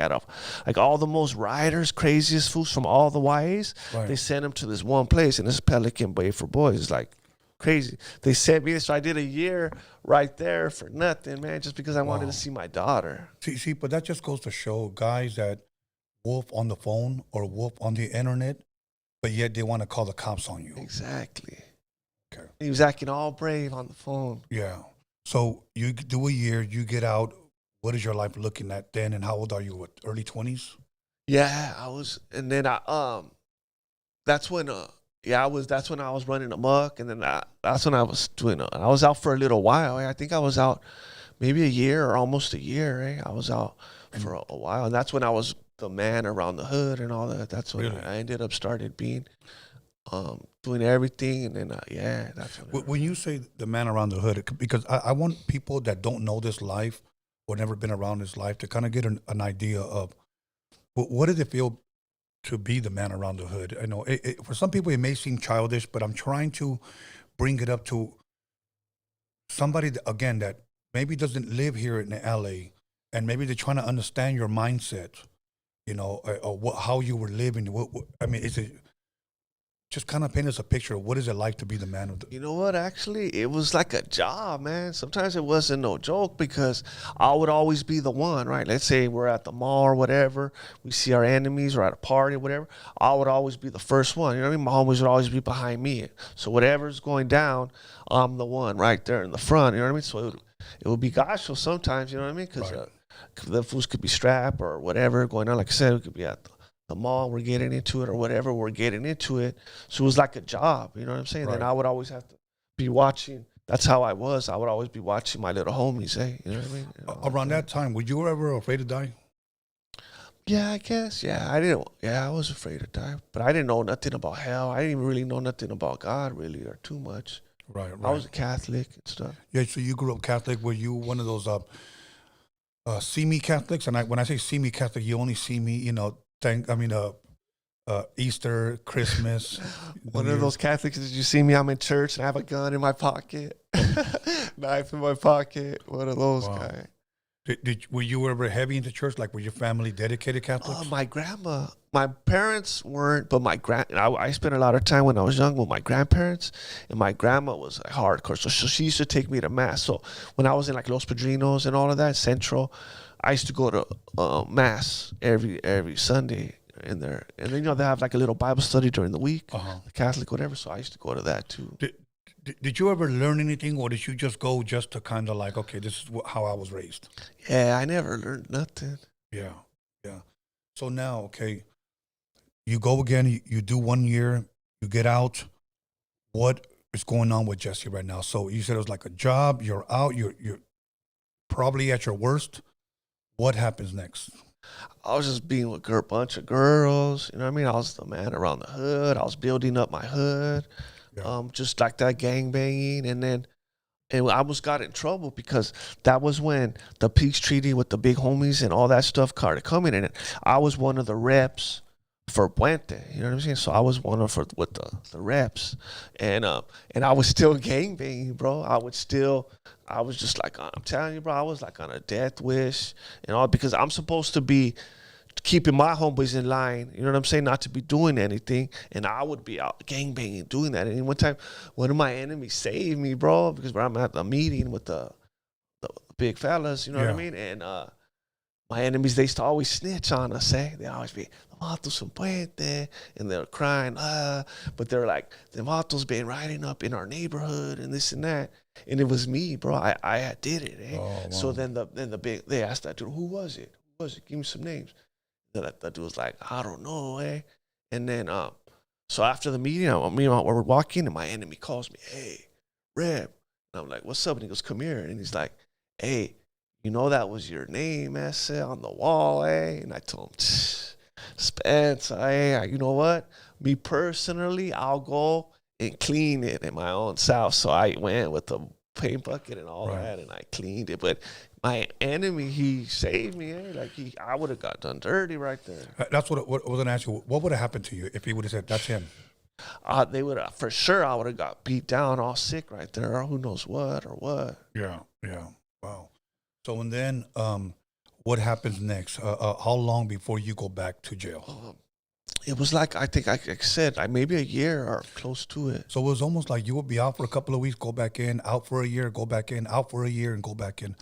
all the most riders, craziest fools from all the YAs, right. They sent them to this one place, and this is Pelican Bay for boys. It's like crazy. They sent me, so I did a year right there for nothing, man, just because I wanted to see my daughter. See, but that just goes to show guys that wolf on the phone or wolf on the internet, but yet they want to call the cops on you. Exactly. Okay. He was acting all brave on the phone. Yeah. So you do a year, you get out. What is your life looking at then? And how old are you? What, early 20s? Yeah, I was. And then that's when that's when I was running amok. And then that's when I was doing I was out for a little while. I think I was out maybe a year or almost a year. I was out for a while. And that's when I was the man around the hood and all that. That's when I ended up started being doing everything, and then that's when you say the man around the hood, because I want people that don't know this life or never been around this life to kind of get an idea of what does it feel to be the man around the hood. I know for some people it may seem childish, but I'm trying to bring it up to somebody again that maybe doesn't live here in LA, and maybe they're trying to understand your mindset, or how you were living. I mean, is it just kind of paint us a picture of what is it like to be the man of the... You know what, actually, it was like a job, man. Sometimes it wasn't no joke because I would always be the one, right? Let's say we're at the mall or whatever. We see our enemies or at a party or whatever. I would always be the first one. You know what I mean? My homies would always be behind me. So whatever's going down, I'm the one right there in the front. You know what I mean? So it would be gosh sometimes, you know what I mean? Because the fools could be strapped or whatever going on. Like I said, it could be at the mall, we're getting into it, or whatever, we're getting into it. So it was like a job, you know what I'm saying? Right. Then I would always have to be watching. That's how I was. I would always be watching my little homies, you know what I mean? Around that time, were you ever afraid to die? Yeah, I guess. Yeah, I was afraid to die. But I didn't know nothing about hell. I didn't even really know nothing about God, really, or too much. Right. I was a Catholic and stuff. Yeah, so you grew up Catholic. Were you one of those see me Catholics? And when I say see me Catholic, you only see me, Easter, Christmas. One of those Catholics, did you see me? I'm in church and I have a gun in my pocket, knife in my pocket. One of those guys. Were you ever heavy into church? Like, were your family dedicated Catholics? My parents weren't, but I spent a lot of time when I was young with my grandparents, and my grandma was like hardcore. So she used to take me to mass. So when I was in like Los Padrinos and all of that, Central, I used to go to mass every Sunday in there. And then, they have like a little Bible study during the week, the Catholic, whatever. So I used to go to that too. Did you ever learn anything, or did you just go just to kind of like, okay, this is how I was raised? Yeah, I never learned nothing. Yeah. So now, okay, you go again, you do 1 year, you get out. what is going on with Jesse right now? So you said it was like a job. You're out. You're probably at your worst. What happens next? I was just being with a bunch of girls. You know what I mean? I was the man around the hood. I was building up my hood, Yeah. just like that gang banging. And I almost got in trouble because that was when the peace treaty with the big homies and all that stuff started coming in. And I was one of the reps for Puente. You know what I'm saying? So I was one of with the reps, and I was still gang banging, bro. I was just like, I'm telling you, bro, I was like on a death wish and all, because I'm supposed to be keeping my homeboys in line, you know what I'm saying, not to be doing anything, and I would be out gang banging doing that. And one time, one of my enemies saved me, bro, because I'm at the meeting with the big fellas, you know what I mean, and my enemies, they used to always snitch on us, eh? They always be, Vatos en Puente, and they're crying, but they're like, the Vatos been riding up in our neighborhood and this and that. And it was me, bro. I did it, eh? Oh, wow. So then they asked that dude, who was it? Who was it? Give me some names. That dude was like, I don't know, eh? And then, so after the meeting, we're walking, and my enemy calls me, hey, Reb. And I'm like, what's up? And he goes, come here. And he's like, hey, you know that was your name, ese, on the wall, eh? And I told him, Spence, you know what? Me personally, I'll go and clean it in my own self. So I went with the paint bucket and all that, and I cleaned it. But my enemy, he saved me, eh? Like, I would have got done dirty right there. That's what I was going to ask you. What would have happened to you if he would have said, that's him? They would have, for sure, I would have got beat down, all sick right there, or who knows what or what. Yeah. Wow. So, and then what happens next? How long before you go back to jail? It was like, I think I said, maybe a year or close to it. So it was almost like you would be out for a couple of weeks, go back in, out for a year, go back in, out for a year, and go back in.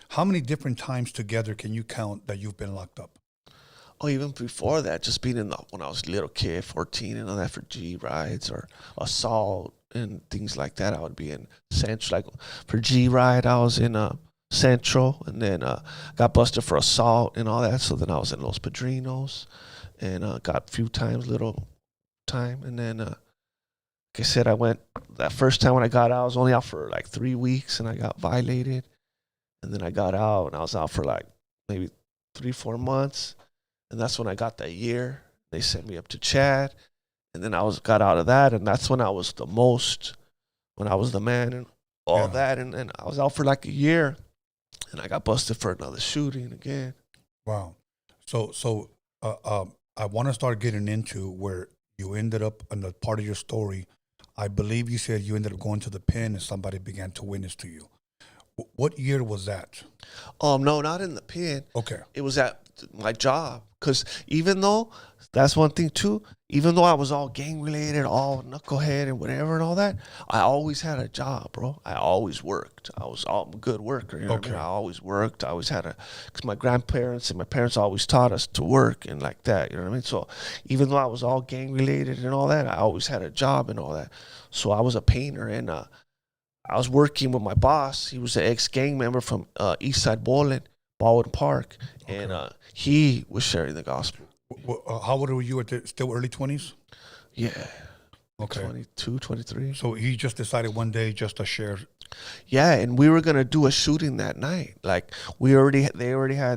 How many different times together can you count that you've been locked up? Oh, even before that, just being when I was a little kid, 14, and all that, for G rides or assault and things like that. I would be in Central. Like for G ride, I was in Central, and then got busted for assault and all that. So then I was in Los Padrinos, and got a few times, little time. And then, like I said, I went, that first time when I got out, I was only out for like 3 weeks, and I got violated. And then I got out, and I was out for like maybe 3-4 months. And that's when I got that year. They sent me up to Chad. And then got out of that, and that's when I was when I was the man and all that. And I was out for like a year, and I got busted for another shooting again. Wow. So I want to start getting into where you ended up in the part of your story. I believe you said you ended up going to the pen and somebody began to witness to you. What year was that? No, not in the pen. Okay. It was at my job. Because even though, that's one thing too, even though I was all gang related, all knucklehead and whatever and all that, I always had a job, bro. I always worked. I was a good worker. You know what I mean? I always worked. I always had because my grandparents and my parents always taught us to work and like that. You know what I mean? So even though I was all gang related and all that, I always had a job and all that. So I was a painter, and I was working with my boss. He was an ex-gang member from Eastside Baldwin Park, and he was sharing the gospel. How old were you still early 20s? Yeah. Okay. 22, 23. So he just decided one day just to share. Yeah, and we were gonna do a shooting that night. Like we already had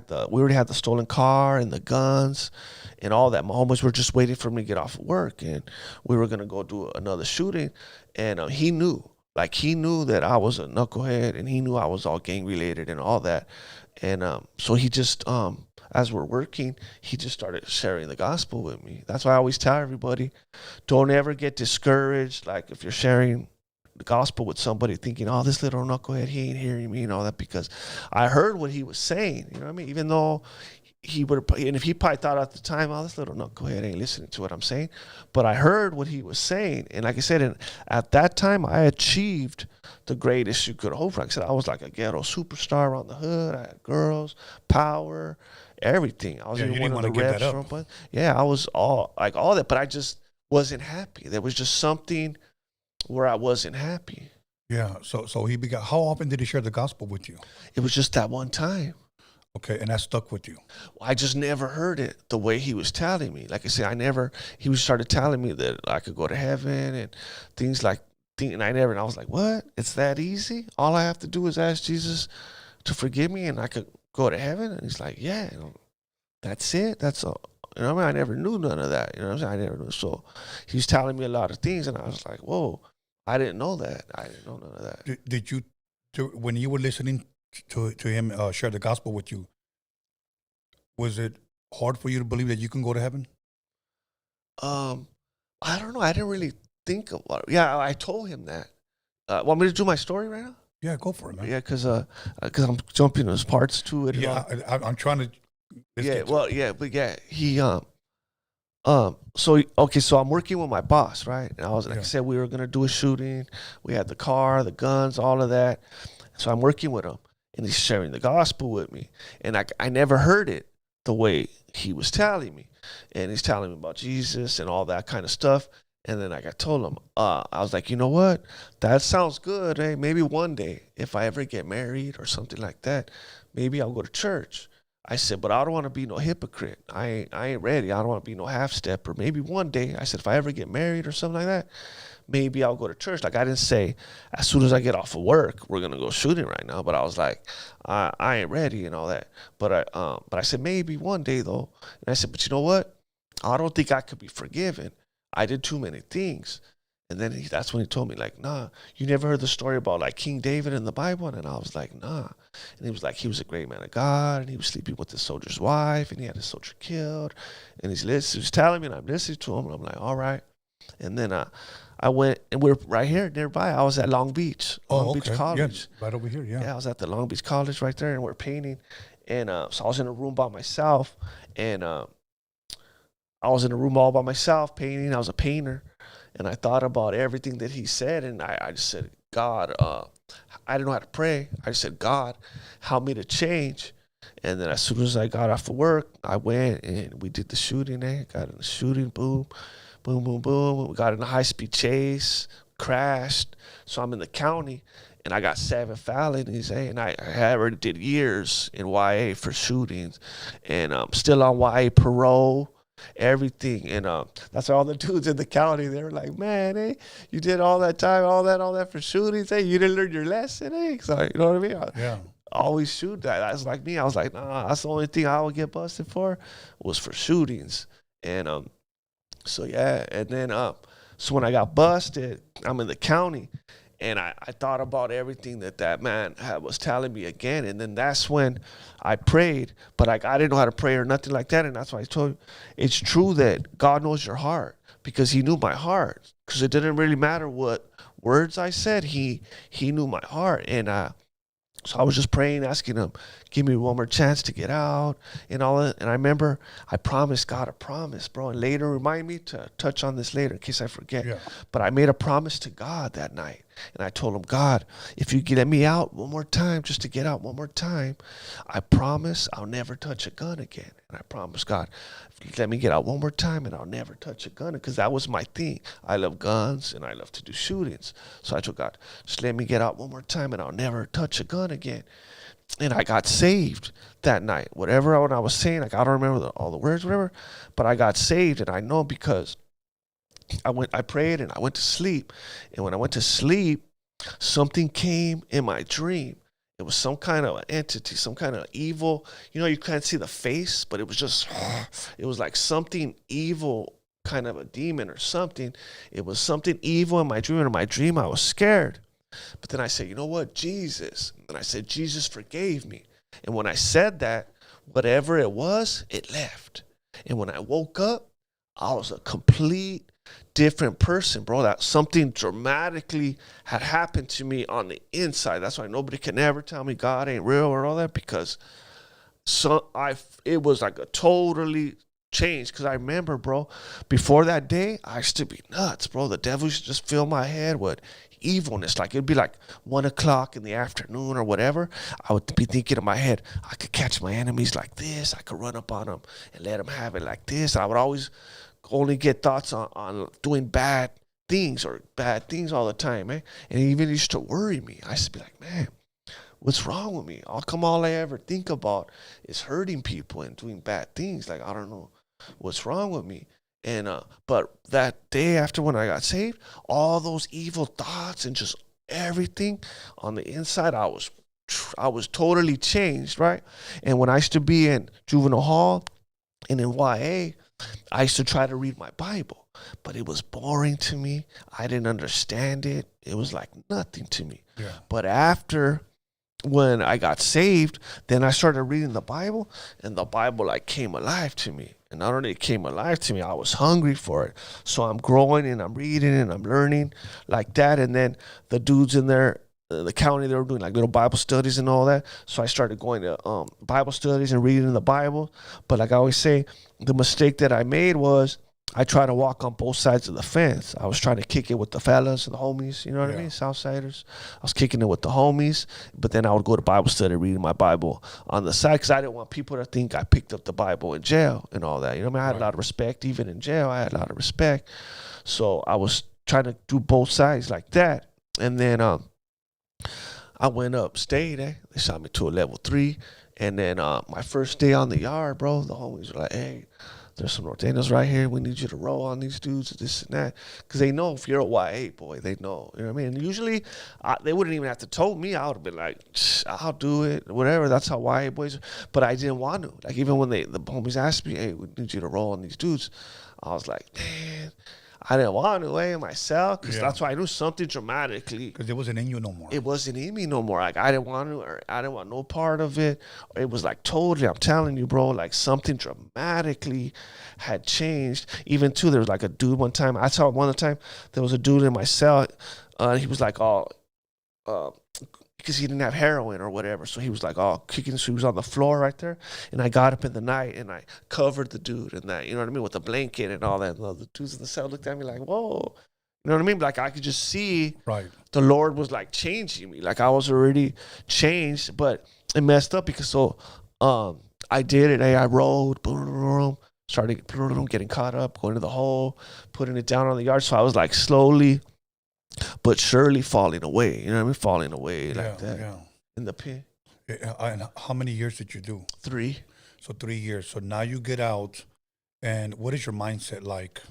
the stolen car and the guns and all that. My homies were just waiting for me to get off of work, and we were gonna go do another shooting. And he knew that I was a knucklehead, and he knew I was all gang related and all that. And so he just, as we're working, he just started sharing the gospel with me. That's why I always tell everybody, don't ever get discouraged. Like if you're sharing the gospel with somebody thinking, oh, this little knucklehead, he ain't hearing me and all that, because I heard what he was saying, you know what I mean? Even though he would have, and if he probably thought at the time, oh, this little knucklehead ain't listening to what I'm saying. But I heard what he was saying. And like I said, at that time, I achieved the greatest you could hope for. Like I said, I was like a ghetto superstar around the hood. I had girls, power, everything. I was even one of the reps. I was all that, but I just wasn't happy. There was just something where I wasn't happy. Yeah. So he began. How often did he share the gospel with you? It was just that one time. Okay, and that stuck with you. I just never heard it the way he was telling me. Like I said, he started telling me that I could go to heaven and things like, and I was like, what? It's that easy? All I have to do is ask Jesus to forgive me and I could go to heaven? And he's like, yeah, that's it. That's all. You know what I mean? I never knew none of that. You know what I'm saying? I never knew. So he was telling me a lot of things and I was like, whoa, I didn't know that. I didn't know none of that. Did you, when you were listening to him share the gospel with you, was it hard for you to believe that you can go to heaven? I don't know. I didn't really think about it. Yeah, I told him that. Want me to do my story right now? Yeah, go for it, man. Yeah, because I'm jumping those parts to it. Yeah, I'm trying to. Yeah, well, yeah, but yeah, he so I'm working with my boss, right? And I was like I said, we were gonna do a shooting. We had the car, the guns, all of that. So I'm working with him, and he's sharing the gospel with me, and I never heard it the way he was telling me, and he's telling me about Jesus and all that kind of stuff. And then like I told him, I was like, you know what? That sounds good. Hey, maybe one day if I ever get married or something like that, maybe I'll go to church. I said, but I don't want to be no hypocrite. I ain't ready. I don't want to be no half step. Or maybe one day, I said, if I ever get married or something like that, maybe I'll go to church. Like I didn't say, as soon as I get off of work, we're gonna go shooting right now. But I was like, I ain't ready and all that. But I said maybe one day though. And I said, but you know what? I don't think I could be forgiven. I did too many things. And then that's when he told me, like, nah, you never heard the story about like King David in the Bible? And I was like, nah. And he was like, he was a great man of God, and he was sleeping with the soldier's wife, and he had a soldier killed. And he was telling me, and I'm listening to him, and I'm like, all right. And then I went, and we're right here nearby. I was at Long Beach, Beach College. Yeah, right over here, yeah. Yeah, I was at the Long Beach College right there, and we're painting. And so I was in a room by myself, and I was in a room all by myself painting. I was a painter. And I thought about everything that he said, and I just said, God, I didn't know how to pray. I just said, God, help me to change. And then as soon as I got off of work, I went and we did the shooting. Got in the shooting, boom, boom, boom, boom. We got in a high-speed chase, crashed. So I'm in the county, and I got 7 felonies. And I already did years in YA for shootings, and I'm still on YA parole. Everything. And that's why all the dudes in the county, they were like, man, hey, you did all that time, all that for shootings, hey, you didn't learn your lesson, hey. So you know what I mean? Yeah. I always shoot that. That's like me. I was like, nah, that's the only thing I would get busted for was for shootings. And so yeah, and then so when I got busted, I'm in the county, and I thought about everything that man was telling me again. And then that's when I prayed, but I didn't know how to pray or nothing like that. And that's why I told you, it's true that God knows your heart, because he knew my heart. Because it didn't really matter what words I said. He knew my heart. And so I was just praying, asking him, give me one more chance to get out and all that. And I remember I promised God a promise, bro. And later, remind me to touch on this later in case I forget. Yeah. But I made a promise to God that night. And I told him, God, if you let me out one more time, just to get out one more time, I promise I'll never touch a gun again. And I promised God, if you let me get out one more time, and I'll never touch a gun, because that was my thing. I love guns and I love to do shootings. So I told God, just let me get out one more time and I'll never touch a gun again. And I got saved that night. Whatever when I was saying, like I don't remember all the words, whatever, but I got saved. And I know because I prayed and I went to sleep. And when I went to sleep, something came in my dream. It was some kind of entity, some kind of evil. You know, you can't see the face, but it was just, it was like something evil, kind of a demon or something. It was something evil in my dream. And in my dream, I was scared. But then I said, you know what, Jesus. And I said, Jesus forgave me. And when I said that, whatever it was, it left. And when I woke up, I was a complete different person, bro. That something dramatically had happened to me on the inside. That's why nobody can ever tell me God ain't real or all that, because it was like a totally change. Because I remember, bro, before that day, I used to be nuts, bro. The devil used to just fill my head with evilness. Like it'd be like 1 o'clock in the afternoon or whatever. I would be thinking in my head, I could catch my enemies like this. I could run up on them and let them have it like this. I would always only get thoughts on doing bad things or bad things all the time, man. And it even used to worry me. I used to be like, man, what's wrong with me? How come all I ever think about is hurting people and doing bad things? Like, I don't know what's wrong with me. And but that day after when I got saved, all those evil thoughts and just everything on the inside, I was totally changed, right? And when I used to be in juvenile hall and in YA, I used to try to read my Bible, but it was boring to me. I didn't understand it. It was like nothing to me. Yeah. But after when I got saved, then I started reading the Bible, and the Bible like came alive to me. And not only it came alive to me, I was hungry for it. So I'm growing and I'm reading and I'm learning like that. And then the dudes in there, the county, they were doing like little Bible studies and all that. So I started going to Bible studies and reading the Bible. But like I always say, the mistake that I made was I tried to walk on both sides of the fence. I was trying to kick it with the fellas and the homies, you know what I mean? Southsiders. I was kicking it with the homies, but then I would go to Bible study, reading my Bible on the side, because I didn't want people to think I picked up the Bible in jail and all that. You know what I mean? I had a lot of respect. Even in jail, I had a lot of respect. So I was trying to do both sides like that. And then I went upstate. They shot me to a level 3. And then my first day on the yard, bro, the homies were like, hey, there's some Norteños right here. We need you to roll on these dudes, this and that. Because they know if you're a YA boy, they know. You know what I mean? And usually, they wouldn't even have to told me. I would have been like, I'll do it, whatever. That's how YA boys are. But I didn't want to. Like, even when the homies asked me, hey, we need you to roll on these dudes, I was like, man, I didn't want to myself, because that's why I knew something dramatically. Because it wasn't in you no more. It wasn't in me no more. Like, I didn't want to, or I didn't want no part of it. It was like totally, I'm telling you, bro, like something dramatically had changed. Even too, there was like a dude one time, I saw one time, there was a dude in my cell, he was like all, because he didn't have heroin or whatever. So he was like all kicking. So he was on the floor right there. And I got up in the night and I covered the dude and that, you know what I mean, with a blanket and all that. And the dudes in the cell looked at me like, whoa. You know what I mean? Like I could just see the Lord was like changing me. Like I was already changed, but it messed up because I did it. I rode, started getting caught up, going to the hole, putting it down on the yard. So I was like slowly but surely falling away, you know what I mean? Falling away like that in the pit. And how many years did you do? 3. So 3 years. So now you get out, and what is your mindset like?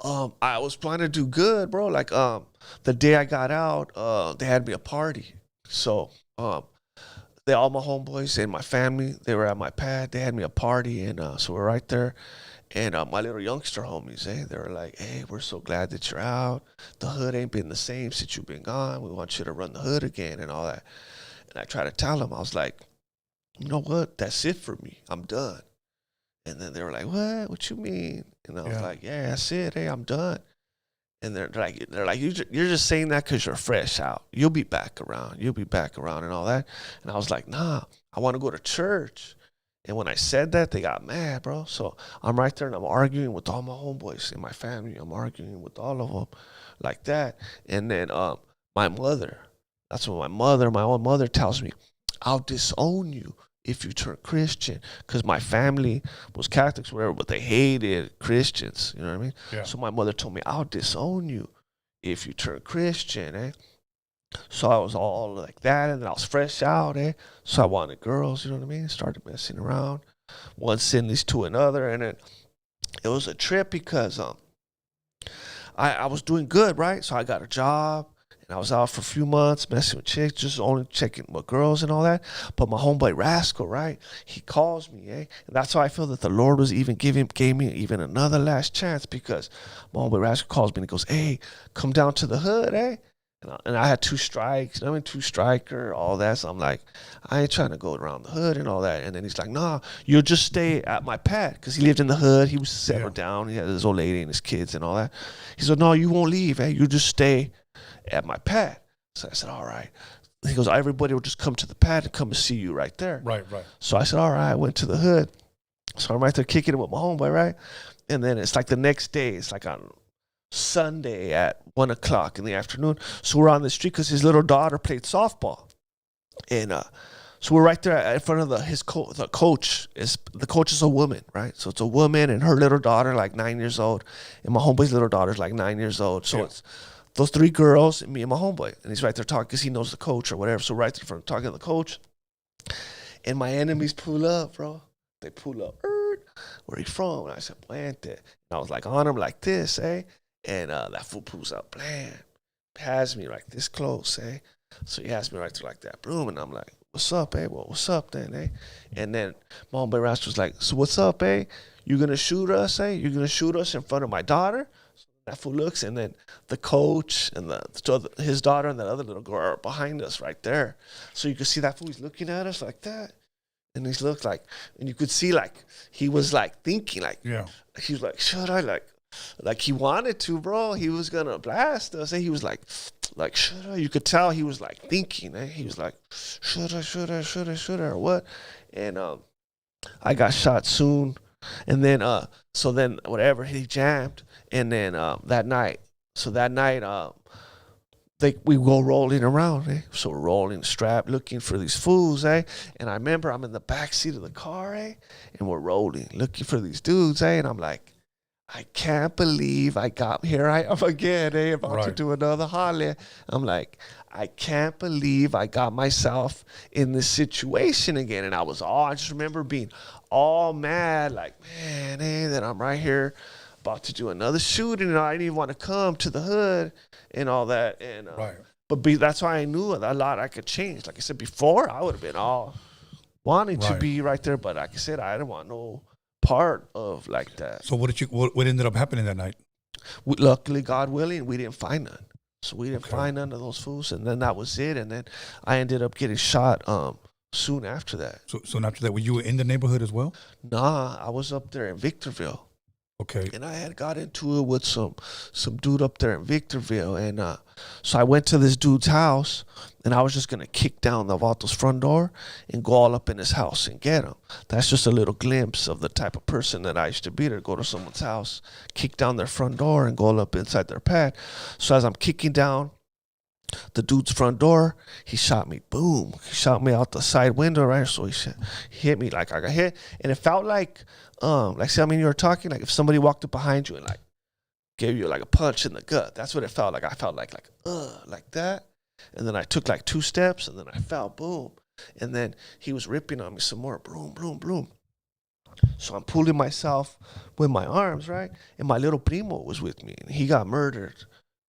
I was planning to do good, bro. Like the day I got out, they had me a party. So all my homeboys and my family, they were at my pad. They had me a party, and so we're right there. And my little youngster homies, they were like, hey, we're so glad that you're out. The hood ain't been the same since you've been gone. We want you to run the hood again and all that. And I tried to tell them, I was like, you know what? That's it for me. I'm done. And then they were like, what? What you mean? And I was like, yeah, that's it. Hey, I'm done. And they're like, you're just saying that because you're fresh out. You'll be back around. You'll be back around and all that. And I was like, nah, I want to go to church. And when I said that, they got mad, bro. So I'm right there and I'm arguing with all my homeboys in my family. I'm arguing with all of them like that. And then my mother, that's when my own mother tells me, I'll disown you if you turn Christian. Because my family was Catholics, whatever, but they hated Christians. You know what I mean? Yeah. So my mother told me, I'll disown you if you turn Christian, So I was all like that, and then I was fresh out, So I wanted girls, you know what I mean? Started messing around. One sin leads to another, and then it was a trip because I was doing good, right? So I got a job, and I was out for a few months messing with chicks, just only checking with girls and all that. But my homeboy Rascal, right? He calls me, And that's how I feel that the Lord was even gave me even another last chance, because my homeboy Rascal calls me and he goes, hey, come down to the hood, And I had 2 strikes, 2-striker, all that. So I'm like, I ain't trying to go around the hood and all that. And then he's like, nah, you'll just stay at my pad. Because he lived in the hood. He was settled down. He had his old lady and his kids and all that. He said, no, you won't leave. You just stay at my pad. So I said, all right. He goes, everybody will just come to the pad and come and see you right there. Right. So I said, all right. I went to the hood. So I'm right there kicking it with my homeboy, right? And then it's like the next day. It's like on Sunday at 1:00 in the afternoon. So we're on the street because his little daughter played softball, and so we're right there in front of the coach. The coach is a woman, right? So it's a woman and her little daughter, like 9 years old, and my homeboy's little daughter's like 9 years old. So it's those 3 girls and me and my homeboy. And he's right there talking because he knows the coach or whatever. So right there from talking to the coach. And my enemies pull up, bro. They pull up. Where he from? And I said, Puente. And I was like on him like this, eh? And that fool pulls up, blam. Has me like this close, eh? So he has me right there like that, boom. And I'm like, what's up, eh? Well, what's up then, eh? And then my homeboy Ras was like, so what's up, eh? You gonna shoot us, eh? You gonna shoot us in front of my daughter? So that fool looks, and then the coach and his daughter and that other little girl are behind us right there. So you can see that fool, he's looking at us like that. And he's looked like, and you could see like, he was like thinking like, Yeah. He was like, should I like he wanted to, bro. He was gonna blast us. And he was like, should I? You could tell he was like thinking, eh? He was like, should I, or what? And I got shot soon. And then, so then whatever, he jammed. And then that night, we go rolling around, eh? So we're rolling, strapped, looking for these fools, eh? And I remember I'm in the back seat of the car, eh? And we're rolling, looking for these dudes, eh? And I'm like, I can't believe here I am again, eh? About to do another holler. I'm like, I can't believe I got myself in this situation again. And I just remember being all mad, like, man, eh? That I'm right here about to do another shooting, and I didn't even want to come to the hood and all that. And but that's why I knew a lot I could change. Like I said before, I would have been all wanting to be right there, but like I said, I didn't want no part of like that. So what ended up happening that night? Luckily, God willing, we didn't find none. So we didn't find none of those fools, and then that was it. And then I ended up getting shot soon after that. So soon after that, were you in the neighborhood as well? Nah, I was up there in Victorville. Okay. And I had got into it with some dude up there in Victorville. And so I went to this dude's house, and I was just going to kick down the Vatos front door and go all up in his house and get him. That's just a little glimpse of the type of person that I used to be, to go to someone's house, kick down their front door, and go all up inside their pad. So as I'm kicking down the dude's front door, he shot me. Boom. He shot me out the side window, right? So he hit me like I got hit. And it felt like, see, I mean, you were talking, like if somebody walked up behind you and like gave you like a punch in the gut. That's what it felt like. I felt like that. And then I took like 2 steps, and then I fell, boom. And then he was ripping on me some more, boom, boom, boom. So I'm pulling myself with my arms, right? And my little primo was with me, and he got murdered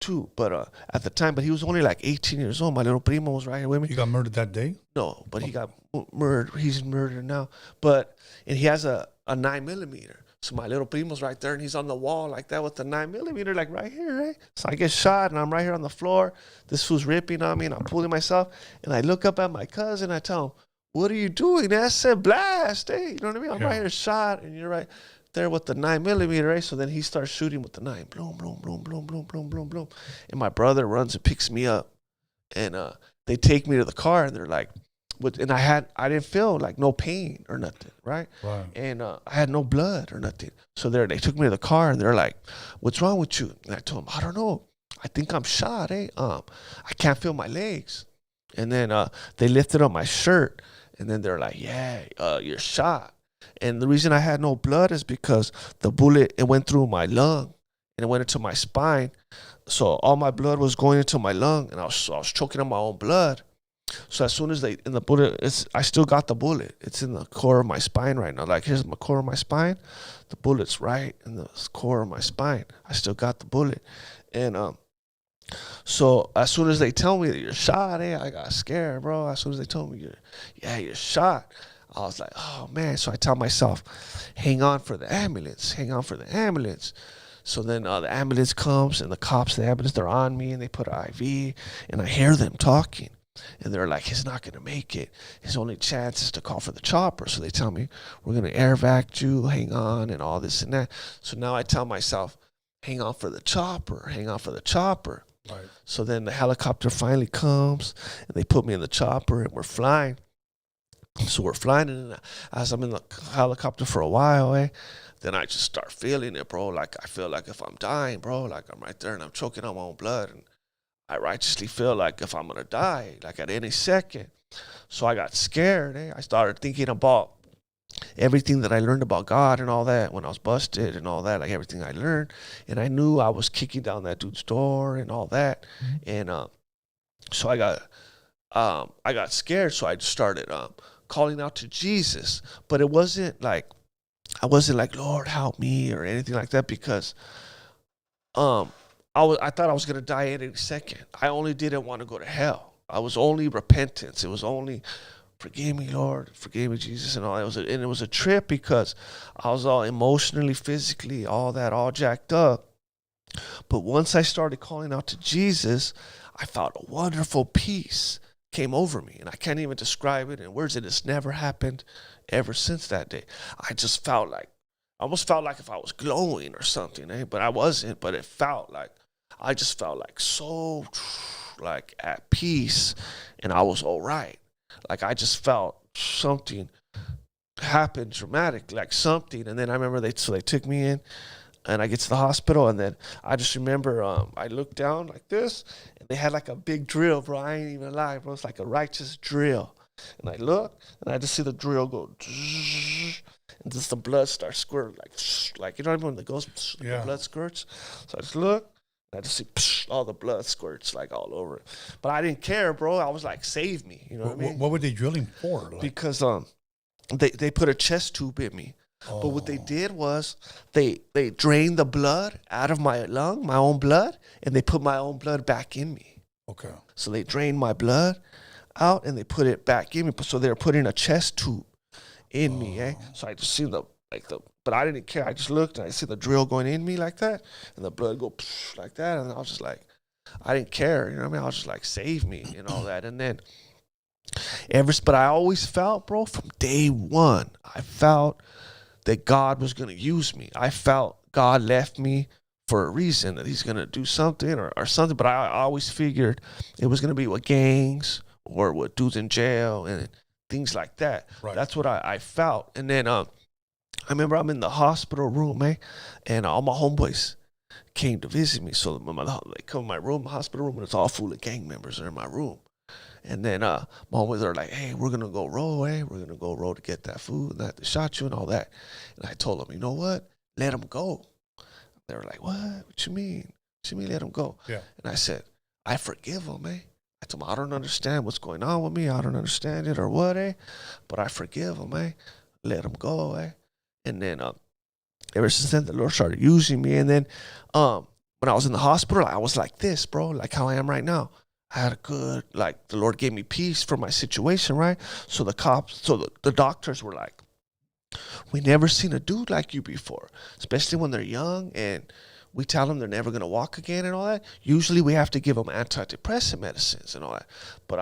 too, but at the time, but he was only like 18 years old. My little primo was right here with me. You got murdered that day? No, but he got murdered. He's murdered now. And he has a 9mm. So my little primo's right there, and he's on the wall like that with the 9mm, like right here, right? So I get shot, and I'm right here on the floor. This fool's ripping on me, and I'm pulling myself, and I look up at my cousin. I tell him, "What are you doing?" I said, "Blast, eh?" You know what I mean? I'm right here shot, and you're right there with the 9mm, right? So then he starts shooting with the 9. Bloom, bloom, bloom, bloom, bloom, bloom, bloom, bloom. And my brother runs and picks me up. And they take me to the car, and they're like, and I didn't feel like no pain or nothing, right? And I had no blood or nothing. So they took me to the car, and they're like, "What's wrong with you?" And I told them, "I don't know. I think I'm shot, eh? I can't feel my legs." And then they lifted up my shirt, and then they're like, "Yeah, you're shot." And the reason I had no blood is because the bullet, it went through my lung, and it went into my spine. So all my blood was going into my lung, and I was choking on my own blood. So as soon as I still got the bullet. It's in the core of my spine right now. Like, here's my core of my spine. The bullet's right in the core of my spine. I still got the bullet. And so as soon as they tell me that you're shot, I got scared, bro. As soon as they told me you're shot, I was like, oh, man. So I tell myself, hang on for the ambulance. Hang on for the ambulance. So then the ambulance comes, and the cops, the ambulance, they're on me, and they put an IV, and I hear them talking. And they're like, he's not going to make it. His only chance is to call for the chopper. So they tell me, we're going to air vac you, hang on, and all this and that. So now I tell myself, hang on for the chopper, hang on for the chopper. Right. So then the helicopter finally comes, and they put me in the chopper, and we're flying. So we're flying, and as I'm in the helicopter for a while, then I just start feeling it, bro. Like, I feel like if I'm dying, bro, like I'm right there, and I'm choking on my own blood, and I righteously feel like if I'm going to die, like at any second. So I got scared. I started thinking about everything that I learned about God and all that when I was busted and all that, like everything I learned. And I knew I was kicking down that dude's door and all that. And so I got scared. So I just started calling out to Jesus. But it wasn't like, I wasn't like, Lord, help me or anything like that, because I thought I was gonna die at any second. I only didn't want to go to hell. I was only repentance. It was only, forgive me, Lord, forgive me, Jesus, and all that. And it was a trip because I was all emotionally, physically, all that, all jacked up. But once I started calling out to Jesus, I felt a wonderful peace came over me, and I can't even describe it in words. It has never happened ever since that day. I just felt like, I almost felt like if I was glowing or something, but I wasn't. But it felt like, I just felt like so, like at peace, and I was all right. Like I just felt something happen dramatic, like something. And then I remember they took me in, and I get to the hospital, and then I just remember I looked down like this, and they had like a big drill, bro. I ain't even lying, bro. It's like a righteous drill. And I look, and I just see the drill go, and just the blood starts squirting, like you know what I mean, when it goes, the blood squirts. So I just look, and I just see all the blood squirts like all over it. But I didn't care, bro. I was like, save me, you know what I mean? What were they drilling for? Like? Because they put a chest tube in me. Oh. But what they did was they drained the blood out of my lung, my own blood, and they put my own blood back in me. Okay. So they drained my blood out and they put it back in me. So they were putting a chest tube in me, So I just seen but I didn't care. I just looked and I see the drill going in me like that, and the blood go like that, and I was just like, I didn't care, you know what I mean? I was just like, save me and all that. And then but I always felt, bro, from day one, I felt that God was going to use me. I felt God left me for a reason, that he's going to do something or something. But I always figured it was going to be with gangs or with dudes in jail and things like that. Right. That's what I felt. And then I remember I'm in the hospital room, and all my homeboys came to visit me. So they come in my room, hospital room, and it's all full of gang members that are in my room. And then my homeboys are like, hey, we're going to go roll, We're going to go roll to get that food and that they shot you and all that. And I told them, you know what? Let them go. They were like, what you mean? What you mean let them go? Yeah. And I said, I forgive them, I told them, I don't understand what's going on with me. I don't understand it or what, but I forgive them, Let them go, And then ever since then, the Lord started using me. And then when I was in the hospital, I was like this, bro, like how I am right now. I had a good, like, the Lord gave me peace for my situation, right? So the doctors were like, we never seen a dude like you before, especially when they're young and we tell them they're never going to walk again and all that. Usually we have to give them antidepressant medicines and all that. But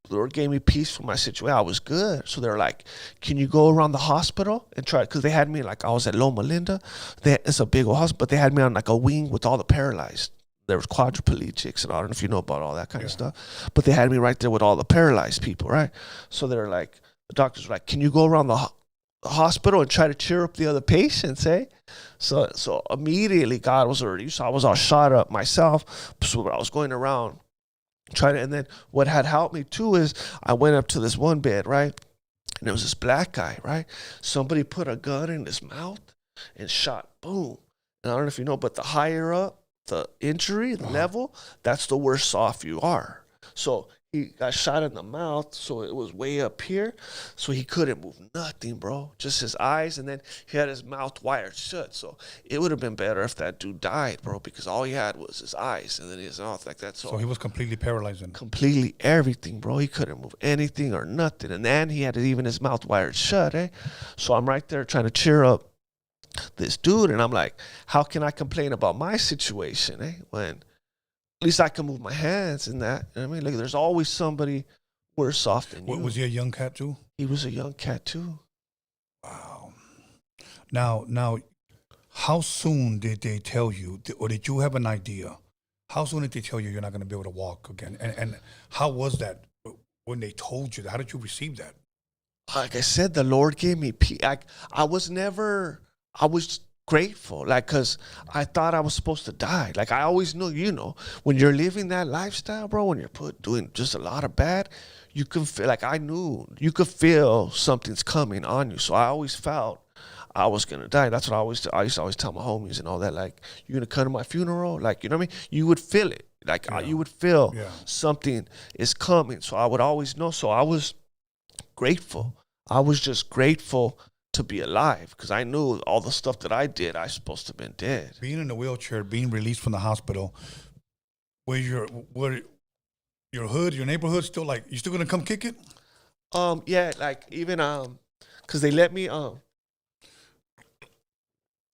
the Lord gave me peace for my situation. I was good. So they're like, can you go around the hospital and try? Because they had me, like, I was at Loma Linda. It's a big old hospital, but they had me on like a wing with all the paralyzed. There was quadriplegics, and I don't know if you know about all that kind of stuff. But they had me right there with all the paralyzed people, right? So they're like, the doctors were like, can you go around the hospital and try to cheer up the other patients, So immediately God was already, so I was all shot up myself. So I was going around trying to, and then what had helped me too is I went up to this one bed, right? And there was this black guy, right? Somebody put a gun in his mouth and shot, boom. And I don't know if you know, but the higher up the injury level, that's the worse off you are. So he got shot in the mouth, so it was way up here, so he couldn't move nothing, bro. Just his eyes, and then he had his mouth wired shut. So it would have been better if that dude died, bro, because all he had was his eyes and then his mouth like that. So he was completely paralyzed. Completely everything, bro. He couldn't move anything or nothing. And then he had even his mouth wired shut, So I'm right there trying to cheer up this dude, and I'm like, how can I complain about my situation, when at least I can move my hands in that. You know what I mean? Like, there's always somebody worse off than you. Was he a young cat too? He was a young cat too. Wow. Now, how soon did they tell you, or did you have an idea? How soon did they tell you you're not going to be able to walk again? And how was that when they told you that? How did you receive that? Like I said, the Lord gave me peace. I was grateful, because I thought I was supposed to die. Like, I always knew, when you're living that lifestyle, bro, when you're doing just a lot of bad, you can feel, like I knew you could feel something's coming on you. So I always felt I was gonna die. That's what I used to always tell my homies and all that. Like, you're gonna come to my funeral, like, you know what I mean? You would feel it, like you would feel something is coming. So I would always know. So I was grateful. I was just grateful to be alive because I knew all the stuff that I did, I was supposed to have been dead. Being in a wheelchair, being released from the hospital, where's your hood, your neighborhood still like, you still gonna come kick it? Yeah, like even because they let me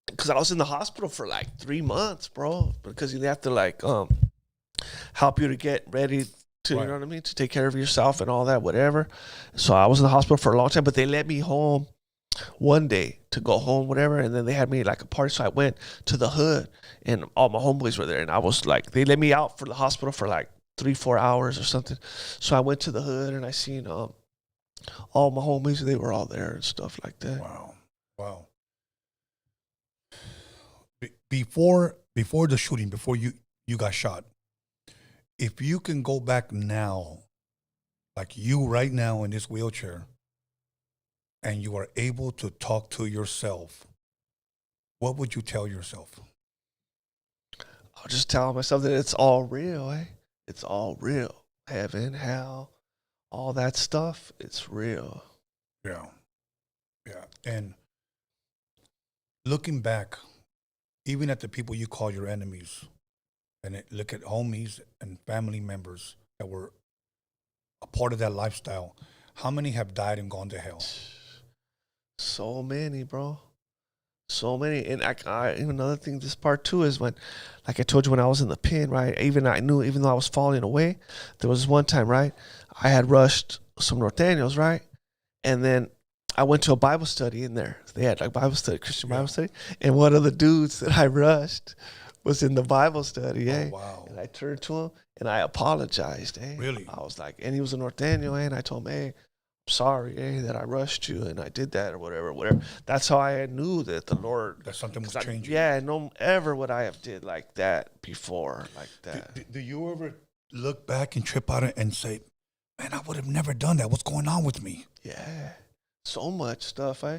because I was in the hospital for like 3 months, bro. Because they have to like help you to get ready to, you know what I mean, to take care of yourself and all that, whatever. So I was in the hospital for a long time, but they let me home one day to go home, whatever, and then they had me like a party. So I went to the hood, and all my homeboys were there, and I was like, they let me out for the hospital for like 3-4 hours or something. So I went to the hood and I seen all my homies. They were all there and stuff like that. Wow. Before the shooting, before you got shot, if you can go back now, like you right now in this wheelchair, and you are able to talk to yourself, what would you tell yourself? I'll just tell myself that it's all real, eh? It's all real. Heaven, hell, all that stuff, it's real. Yeah. And looking back, even at the people you call your enemies, and look at homies and family members that were a part of that lifestyle, how many have died and gone to hell? So many, bro. So many. And even another thing, this part too is when, like I told you, when I was in the pen, right? I knew, even though I was falling away, there was one time, right? I had rushed some Norteños, right? And then I went to a Bible study in there. They had like Bible study, Christian Bible study. And one of the dudes that I rushed was in the Bible study, eh? Oh, wow. And I turned to him and I apologized, eh? Really? I was like, and he was a Norteño, eh? And I told him, hey, sorry, that I rushed you and I did that or whatever. That's how I knew that the Lord, that something was changing. Yeah, no ever would I have did like that before, like that. Do you ever look back and trip out and say, man, I would have never done that. What's going on with me? Yeah, so much stuff, eh?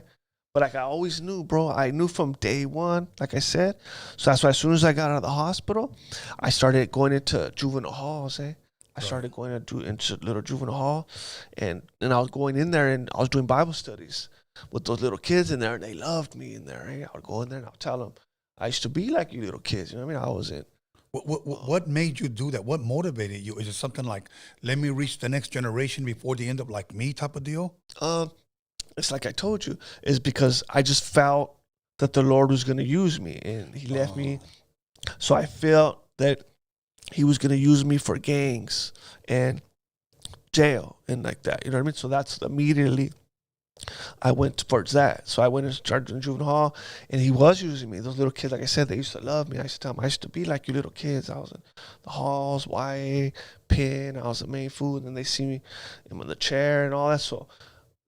But like I always knew, bro. I knew from day one, like I said. So that's why as soon as I got out of the hospital, I started going into juvenile halls, eh? I started going into little juvenile hall, and I was going in there and I was doing Bible studies with those little kids in there, and they loved me in there. Eh? I would go in there and I would tell them, I used to be like you little kids. You know what I mean? I was in. What made you do that? What motivated you? Is it something like, let me reach the next generation before they end up like me type of deal? It's like I told you, is because I just felt that the Lord was going to use me, and He left me. So I felt that He was going to use me for gangs and jail and like that. You know what I mean? So that's immediately I went towards that. So I went and started in juvenile hall, and He was using me. Those little kids, like I said, they used to love me. I used to tell them, I used to be like you little kids. I was in the halls, YA, pen. I was the main food, and they see me in the chair and all that. So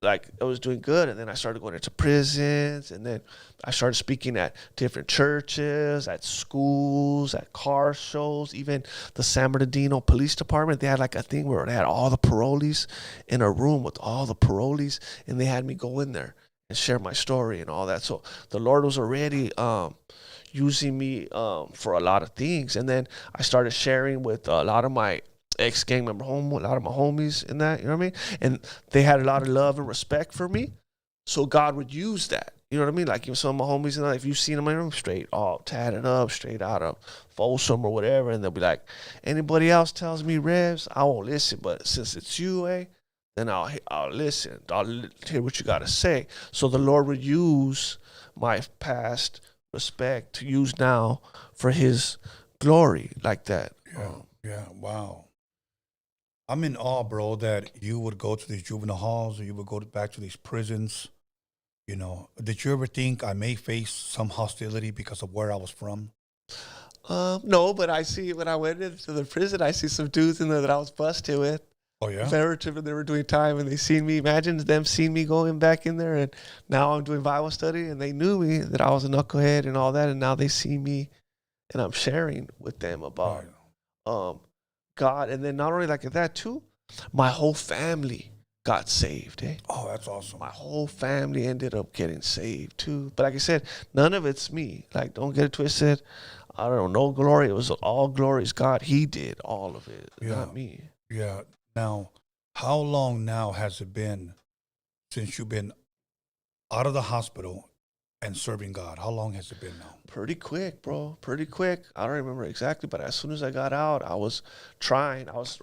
like I was doing good, and then I started going into prisons, and then I started speaking at different churches, at schools, at car shows, even the San Bernardino Police Department. They had like a thing where they had all the parolees in a room with all the parolees, and they had me go in there and share my story and all that. So the Lord was already using me for a lot of things, and then I started sharing with a lot of my ex-gang member a lot of my homies in that, you know what I mean? And they had a lot of love and respect for me. So God would use that. You know what I mean? Like some of my homies, and if you've seen them in the room, straight all tatted up, straight out of Folsom or whatever, and they'll be like, anybody else tells me Revs, I won't listen. But since it's you, then I'll listen. I'll hear what you got to say. So the Lord would use my past respect to use now for His glory, like that. Yeah, wow. I'm in awe, bro, that you would go to these juvenile halls or you would go back to these prisons. You know, did you ever think I may face some hostility because of where I was from? No, but I see when I went into the prison, I see some dudes in there that I was busted with. Oh, yeah? They were doing time, and they seen me. Imagine them seeing me going back in there, and now I'm doing Bible study, and they knew me, that I was a knucklehead and all that, and now they see me, and I'm sharing with them about God. And then not only like that too, my whole family got saved. Oh, that's awesome. My whole family ended up getting saved too. But like I said, none of it's me. Like, don't get it twisted. I don't know, glory. It was all glory is God. He did all of it, not me. Yeah. Now, how long now has it been since you've been out of the hospital and serving God? How long has it been now? Pretty quick, bro. Pretty quick. I don't remember exactly, but as soon as I got out, I was trying. I was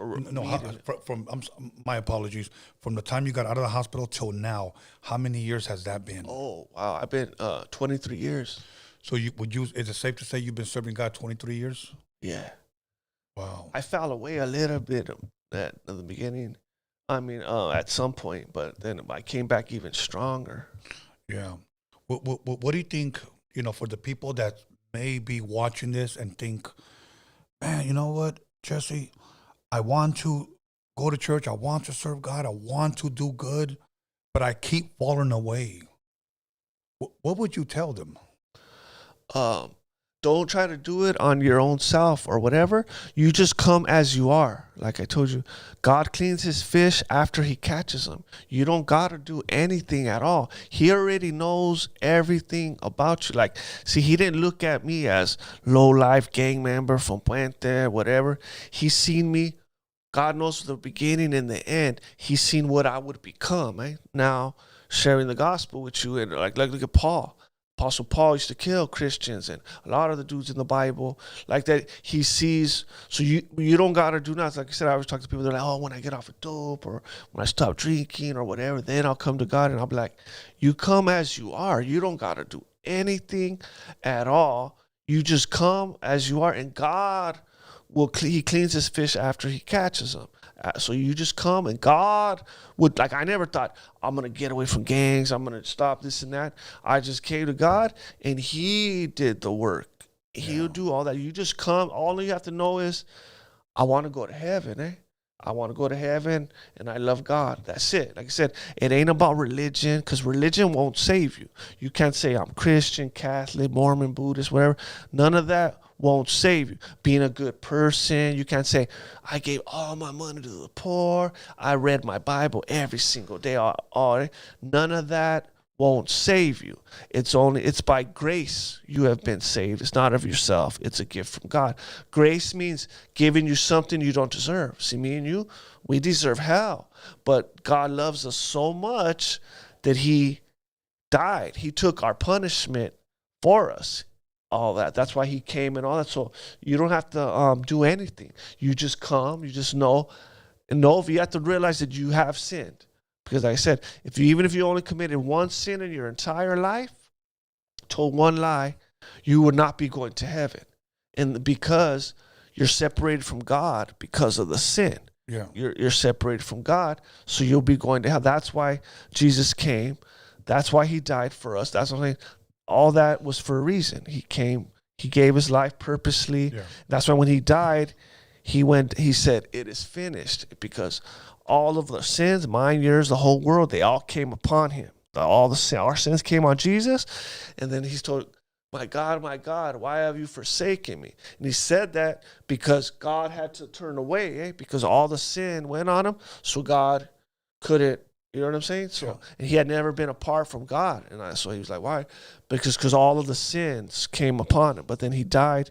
my apologies. From the time you got out of the hospital till now, how many years has that been? Oh, wow. I've been 23 years. So is it safe to say you've been serving God 23 years? Yeah. Wow. I fell away a little bit at the beginning. I mean, at some point, but then I came back even stronger. Yeah. What do you think, for the people that may be watching this and think, man, you know what, Jesse, I want to go to church. I want to serve God. I want to do good, but I keep falling away. What would you tell them? Don't try to do it on your own self or whatever. You just come as you are. Like I told you, God cleans his fish after he catches them. You don't got to do anything at all. He already knows everything about you. Like, see, he didn't look at me as low-life gang member from Puente, whatever. He's seen me. God knows the beginning and the end. He's seen what I would become. Now, sharing the gospel with you, and like look at Paul. Apostle Paul used to kill Christians, and a lot of the dudes in the Bible like that. He sees, so you don't gotta do nothing. Like I said, I always talk to people. They're like, "Oh, when I get off of dope or when I stop drinking or whatever, then I'll come to God." And I'll be like, "You come as you are. You don't gotta do anything at all. You just come as you are, and God will. He cleans his fish after he catches them." So you just come, and God would, like, I never thought I'm going to get away from gangs. I'm going to stop this and that. I just came to God, and he did the work. He'll do all that. You just come. All you have to know is, I want to go to heaven, I want to go to heaven, and I love God. That's it. Like I said, it ain't about religion, because religion won't save you. You can't say I'm Christian, Catholic, Mormon, Buddhist, whatever. None of that won't save you. Being a good person, you can't say, I gave all my money to the poor. I read my Bible every single day. None of that won't save you. It's by grace you have been saved. It's not of yourself. It's a gift from God. Grace means giving you something you don't deserve. See, me and you, we deserve hell. But God loves us so much that he died. He took our punishment for us. All that. That's why he came and all that. So you don't have to do anything. You just come. You just know. And you have to realize that you have sinned. Because like I said, even if you only committed one sin in your entire life, told one lie, you would not be going to heaven. And because you're separated from God because of the sin. Yeah. You're separated from God, so you'll be going to hell. That's why Jesus came. That's why he died for us. That's what I'm saying. All that was for a reason. He came, he gave his life purposely. Yeah. That's why when he died, he said, it is finished, because all of the sins, mine, yours, the whole world, they all came upon him. Our sins came on Jesus. And then he's told, my God, why have you forsaken me? And he said that because God had to turn away, because all the sin went on him. So God couldn't, you know what I'm saying? So, and he had never been apart from God. And so he was like, why? Because all of the sins came upon him. But then he died,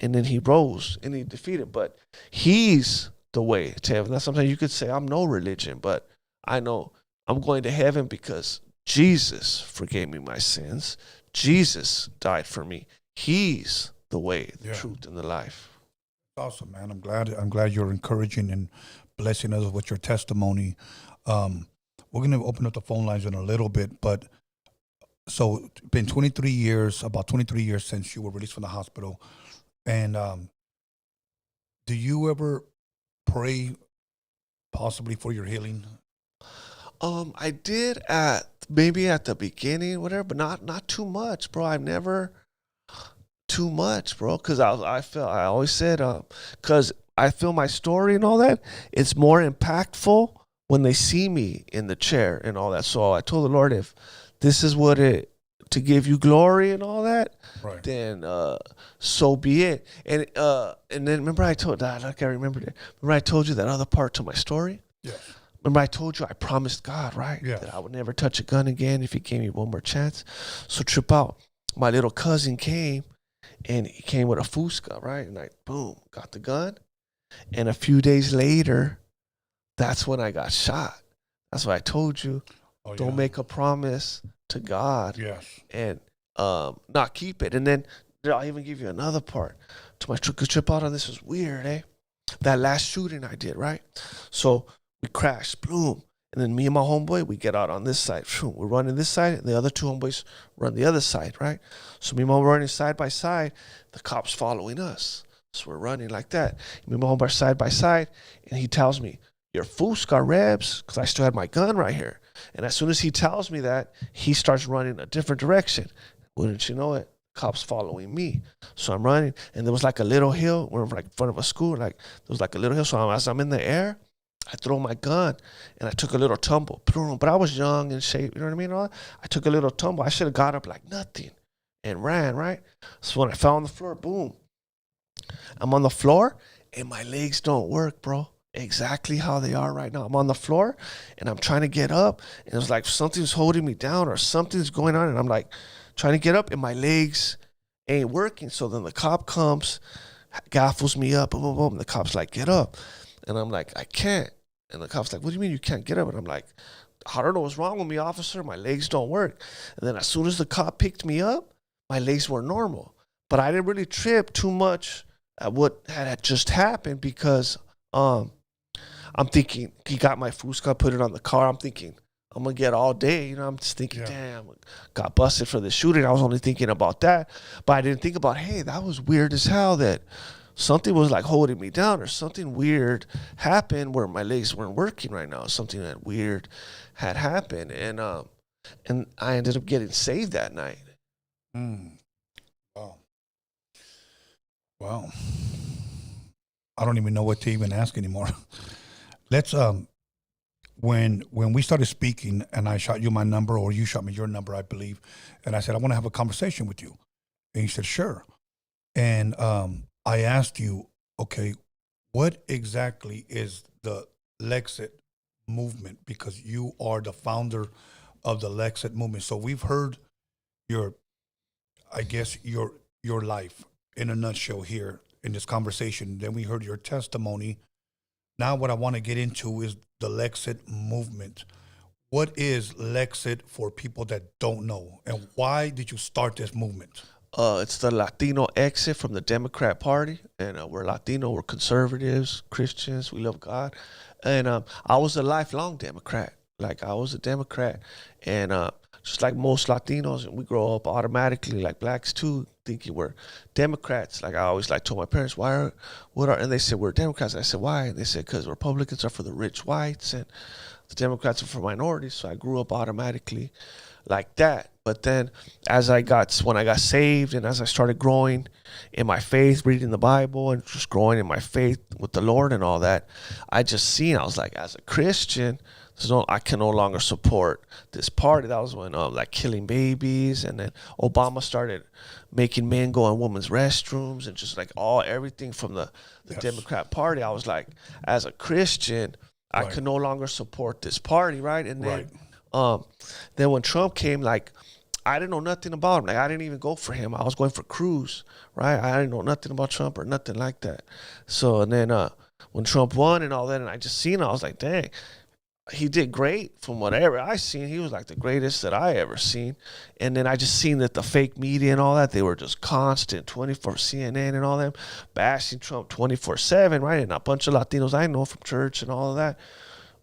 and then he rose, and he defeated. But he's the way to heaven. That's something you could say, I'm no religion, but I know I'm going to heaven because Jesus forgave me my sins. Jesus died for me. He's the way, the truth, and the life. Awesome, man. I'm glad you're encouraging and blessing us with your testimony. We're going to open up the phone lines in a little bit, but so it's been about 23 years since you were released from the hospital. And do you ever pray possibly for your healing? I did maybe at the beginning, whatever, but not too much, bro. I've never too much, bro, because I always said, because I feel my story and all that, it's more impactful when they see me in the chair and all that. So I told the Lord, if this is to give you glory and all that, right, then so be it. And then remember I told that, I can't remember that. Remember I told you that other part to my story? Yes. Remember I told you I promised God, right? Yes. That I would never touch a gun again if he gave me one more chance. So trip out. My little cousin came, and he came with a Fusca, right? And I, boom, got the gun. And a few days later, that's when I got shot. That's why I told you, don't make a promise to God Yes. and not keep it. And then I'll even give you another part to my trip out on this was weird, eh? That last shooting I did, right? So we crashed, boom. And then me and my homeboy, we get out on this side. We're running this side, and the other two homeboys run the other side, right? So me and my homeboy running side by side, the cops following us. So we're running like that. Me and my homeboy side by side, and he tells me, your Fusca revs, because I still had my gun right here. And as soon as he tells me that, he starts running a different direction. Wouldn't you know it? Cops following me. So I'm running, and there was like a little hill. We're like in front of a school. Like there was like a little hill. So as I'm in the air, I throw my gun, and I took a little tumble. But I was young and shape, you know what I mean? I took a little tumble. I should have got up like nothing and ran, right? So when I fell on the floor, boom. I'm on the floor, and my legs don't work, bro. Exactly how they are right now. I'm on the floor, and I'm trying to get up, and it's like something's holding me down or something's going on, and I'm like trying to get up, and my legs ain't working. So then the cop comes, gaffles me up, boom, boom, boom. The cop's like, get up. And I'm like, I can't. And the cop's like, what do you mean you can't get up? And I'm like, I don't know what's wrong with me, officer. My legs don't work. And then as soon as the cop picked me up, my legs were normal. But I didn't really trip too much at what had just happened because I'm thinking, he got my Fusca, put it on the car. I'm thinking, I'm going to get all day. You know, I'm just thinking, damn, got busted for the shooting. I was only thinking about that. But I didn't think about, hey, that was weird as hell that something was like holding me down or something weird happened where my legs weren't working right now. Something that weird had happened. And I ended up getting saved that night. Wow. Wow. I don't even know what to even ask anymore. Let's when we started speaking and I shot you my number or you shot me your number, I believe, and I said I want to have a conversation with you. And you said sure. And I asked you, okay, what exactly is the Lexit movement? Because you are the founder of the Lexit movement. So we've heard your life in a nutshell here in this conversation. Then we heard your testimony. Now what I want to get into is the Lexit movement. What is Lexit for people that don't know? And why did you start this movement? It's the Latino exit from the Democrat Party, and we're Latino, we're conservatives, Christians, we love God, and I was a lifelong Democrat. Like I was a Democrat, and just like most Latinos, we grow up automatically, like blacks too, thinking we're Democrats. Like I always told my parents, and they said we're Democrats. And I said why? And they said because Republicans are for the rich whites, and the Democrats are for minorities. So I grew up automatically like that. But then when I got saved and as I started growing in my faith, reading the Bible and just growing in my faith with the Lord and all that, I was like, as a Christian, I can no longer support this party. That was when like killing babies, and then Obama started making men go in women's restrooms and just like everything from the Democrat Party. I was like, as a Christian, I can no longer support this party, right? And then then when Trump came, like I didn't know nothing about him. Like I didn't even go for him. I was going for Cruz, right? I didn't know nothing about Trump or nothing like that. So and then when Trump won and all that, and I just seen it, I was like, dang, he did great from whatever I seen. He was like the greatest that I ever seen. And then I just seen that the fake media and all that, they were just constant, 24 CNN and all them, bashing Trump 24/7, right? And a bunch of Latinos I know from church and all of that,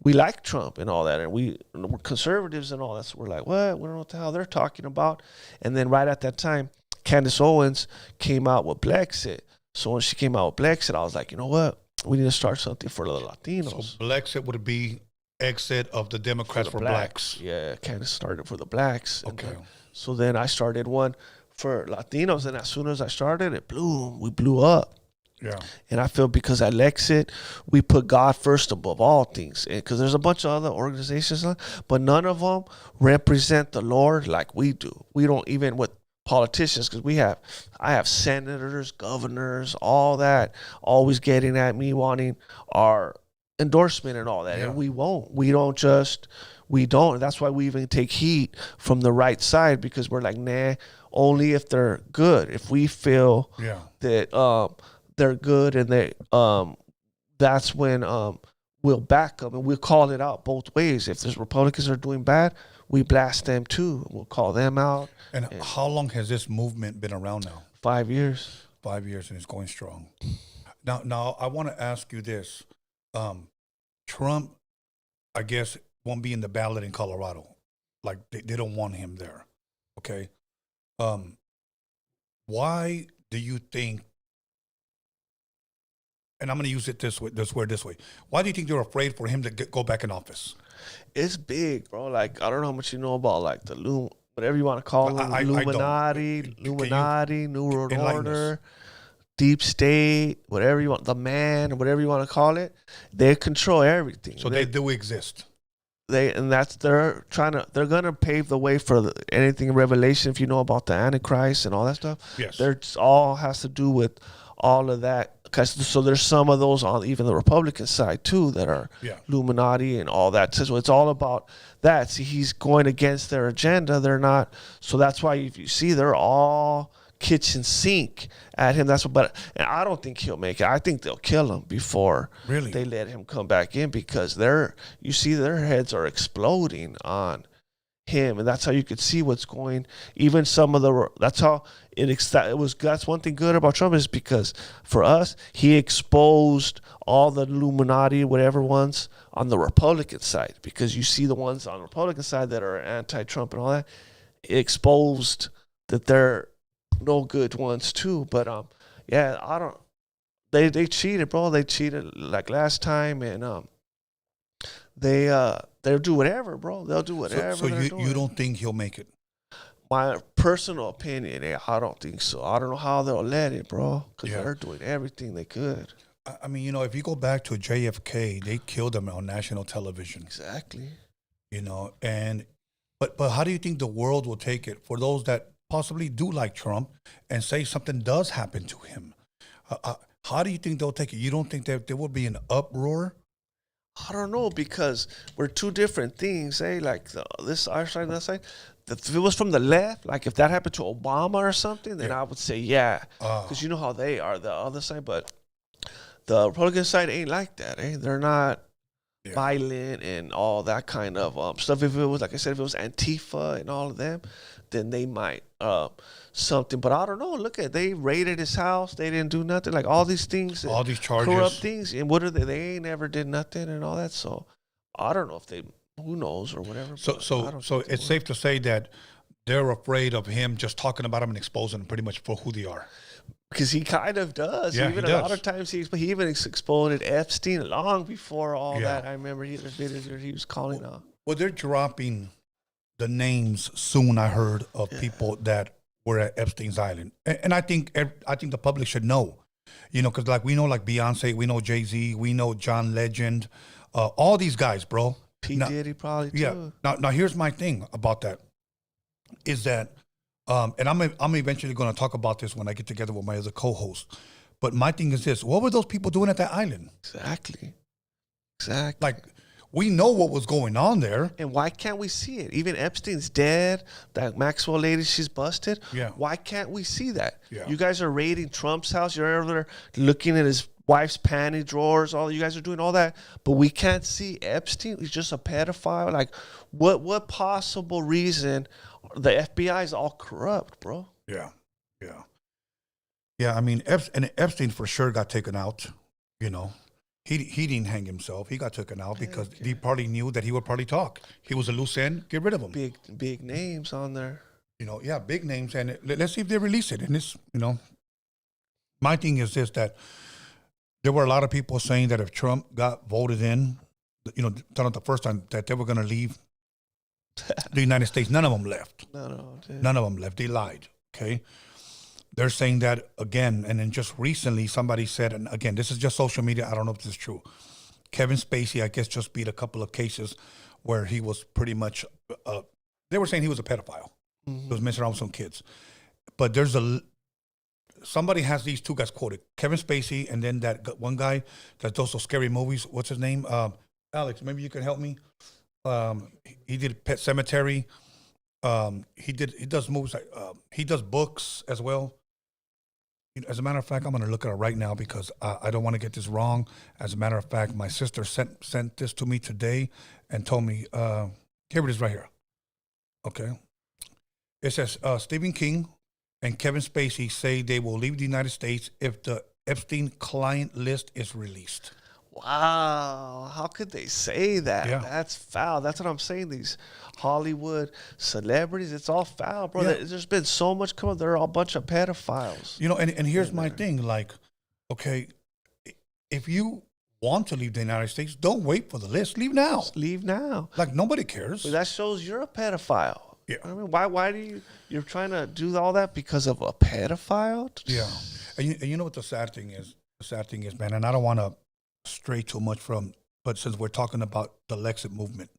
we like Trump and all that, and we're conservatives and all that. So we're like, what? We don't know what the hell they're talking about. And then right at that time, Candace Owens came out with Lexit. So when she came out with Lexit, I was like, you know what? We need to start something for the Latinos. So Lexit would be exit of the Democrats for blacks. Yeah, Candace started for the blacks. Okay. So then I started one for Latinos, and as soon as I started, we blew up. Yeah. And I feel because at Lexit, we put God first above all things. Because there's a bunch of other organizations, but none of them represent the Lord like we do. We don't even with politicians, because I have senators, governors, all that, always getting at me wanting our endorsement and all that, Yeah. and we won't. We don't. That's why we even take heat from the right side, because we're like, nah, only if they're good. If we feel Yeah. that they're good, and that's when we'll back them, and we'll call it out both ways. If there's Republicans that are doing bad, we blast them too. We'll call them out. And how long has this movement been around now? 5 years. 5 years, and it's going strong. Now I want to ask you this. Trump, I guess, won't be in the ballot in Colorado. Like, they don't want him there. Okay. Why do you think, and I'm going to use it this way. Why do you think they're afraid for him to go back in office? It's big, bro. Like, I don't know how much you know about, like, the whatever you want to call them, Illuminati, New World Order, Deep State, whatever you want, the man, whatever you want to call it. They control everything. So they do exist. They're gonna pave the way for anything in Revelation. If you know about the Antichrist and all that stuff, Yes, there's all has to do with all of that. So there's some of those on even the Republican side too that are Illuminati and all that. So it's all about that. See, he's going against their agenda. They're not. So that's why if you see, they're all kitchen sink at him. And I don't think he'll make it. I think they'll kill him before they let him come back in, because you see their heads are exploding on him, and that's how you could see what's going. Even some of that's how it was. That's one thing good about Trump, is because for us, he exposed all the Illuminati, whatever ones on the Republican side, because you see the ones on the Republican side that are anti-Trump and all that, it exposed that they're no good ones too. But I don't. They cheated, bro. They cheated like last time, and they'll do whatever, bro. They'll do whatever. So you don't think he'll make it? My personal opinion, I don't think so. I don't know how they'll let it, bro, because they're doing everything they could. I mean, if you go back to JFK, they killed him on national television. Exactly. But how do you think the world will take it for those that possibly do like Trump, and say something does happen to him? How do you think they'll take it? You don't think that there will be an uproar? I don't know, because we're two different things, eh? Like this our side and that side. If it was from the left, like if that happened to Obama or something, then I would say because you know how they are, the other side. But the Republican side ain't like that, eh? They're not violent and all that kind of stuff. If it was, like I said, if it was Antifa and all of them, then they might something. But I don't know. Look they raided his house. They didn't do nothing. Like all these things, all these charges, corrupt things. And what are they? They ain't never did nothing and all that. So I don't know if they. Who knows or whatever. So it's safe to say that they're afraid of him just talking about him and exposing them pretty much for who they are. Because he kind of does. Yeah, even he a does. lot of times he even exposed Epstein long before all that. I remember he was calling out. Well, they're dropping the names soon. I heard of people that were at Epstein's island, and I think the public should know, because like we know like Beyonce, we know Jay-Z, we know John Legend, all these guys, bro. P. Diddy probably too. Yeah. Now here's my thing about that, is that, and I'm eventually going to talk about this when I get together with my other co-host. But my thing is this: what were those people doing at that island? Exactly. Like, we know what was going on there. And why can't we see it? Even Epstein's dead. That Maxwell lady, she's busted. Yeah. Why can't we see that? Yeah. You guys are raiding Trump's house. You're over there looking at his wife's panty drawers. All you guys are doing all that, but we can't see Epstein. He's just a pedophile. Like, what possible reason? The FBI is all corrupt, bro. Yeah. I mean, Epstein for sure got taken out. He didn't hang himself. He got taken out because he probably knew that he would probably talk. He was a loose end. Get rid of him. Big names on there. Big names. And let's see if they release it. And this, my thing is this, that there were a lot of people saying that if Trump got voted in, the first time that they were going to leave the United States. None of them left. None of them left. They lied. Okay. They're saying that again. And then just recently somebody said, and again, this is just social media. I don't know if this is true. Kevin Spacey, I guess, just beat a couple of cases where he was pretty much, they were saying he was a pedophile. Mm-hmm. He was messing around with some kids. But there's somebody has these two guys quoted: Kevin Spacey, and then one guy that does those scary movies. What's his name? Alex, maybe you can help me. He did Pet Cemetery. He does movies. He does books as well. As a matter of fact, I'm going to look at it right now because I don't want to get this wrong. As a matter of fact, my sister sent this to me today and told me, here it is right here. Okay. It says Stephen King and Kevin Spacey say they will leave the United States if the Epstein client list is released. Wow, how could they say that? Yeah. That's foul. That's what I'm saying. These Hollywood celebrities, it's all foul, bro. Yeah. There's been so much coming. They're all a bunch of pedophiles. And here's my thing. Like, okay, if you want to leave the United States, don't wait for the list. Leave now. Just leave now. Like, nobody cares. But that shows you're a pedophile. Yeah. I mean, why do you're trying to do all that because of a pedophile? Yeah. And you know what the sad thing is? The sad thing is, man, and I don't want to stray too much from, but since we're talking about the Lexit movement,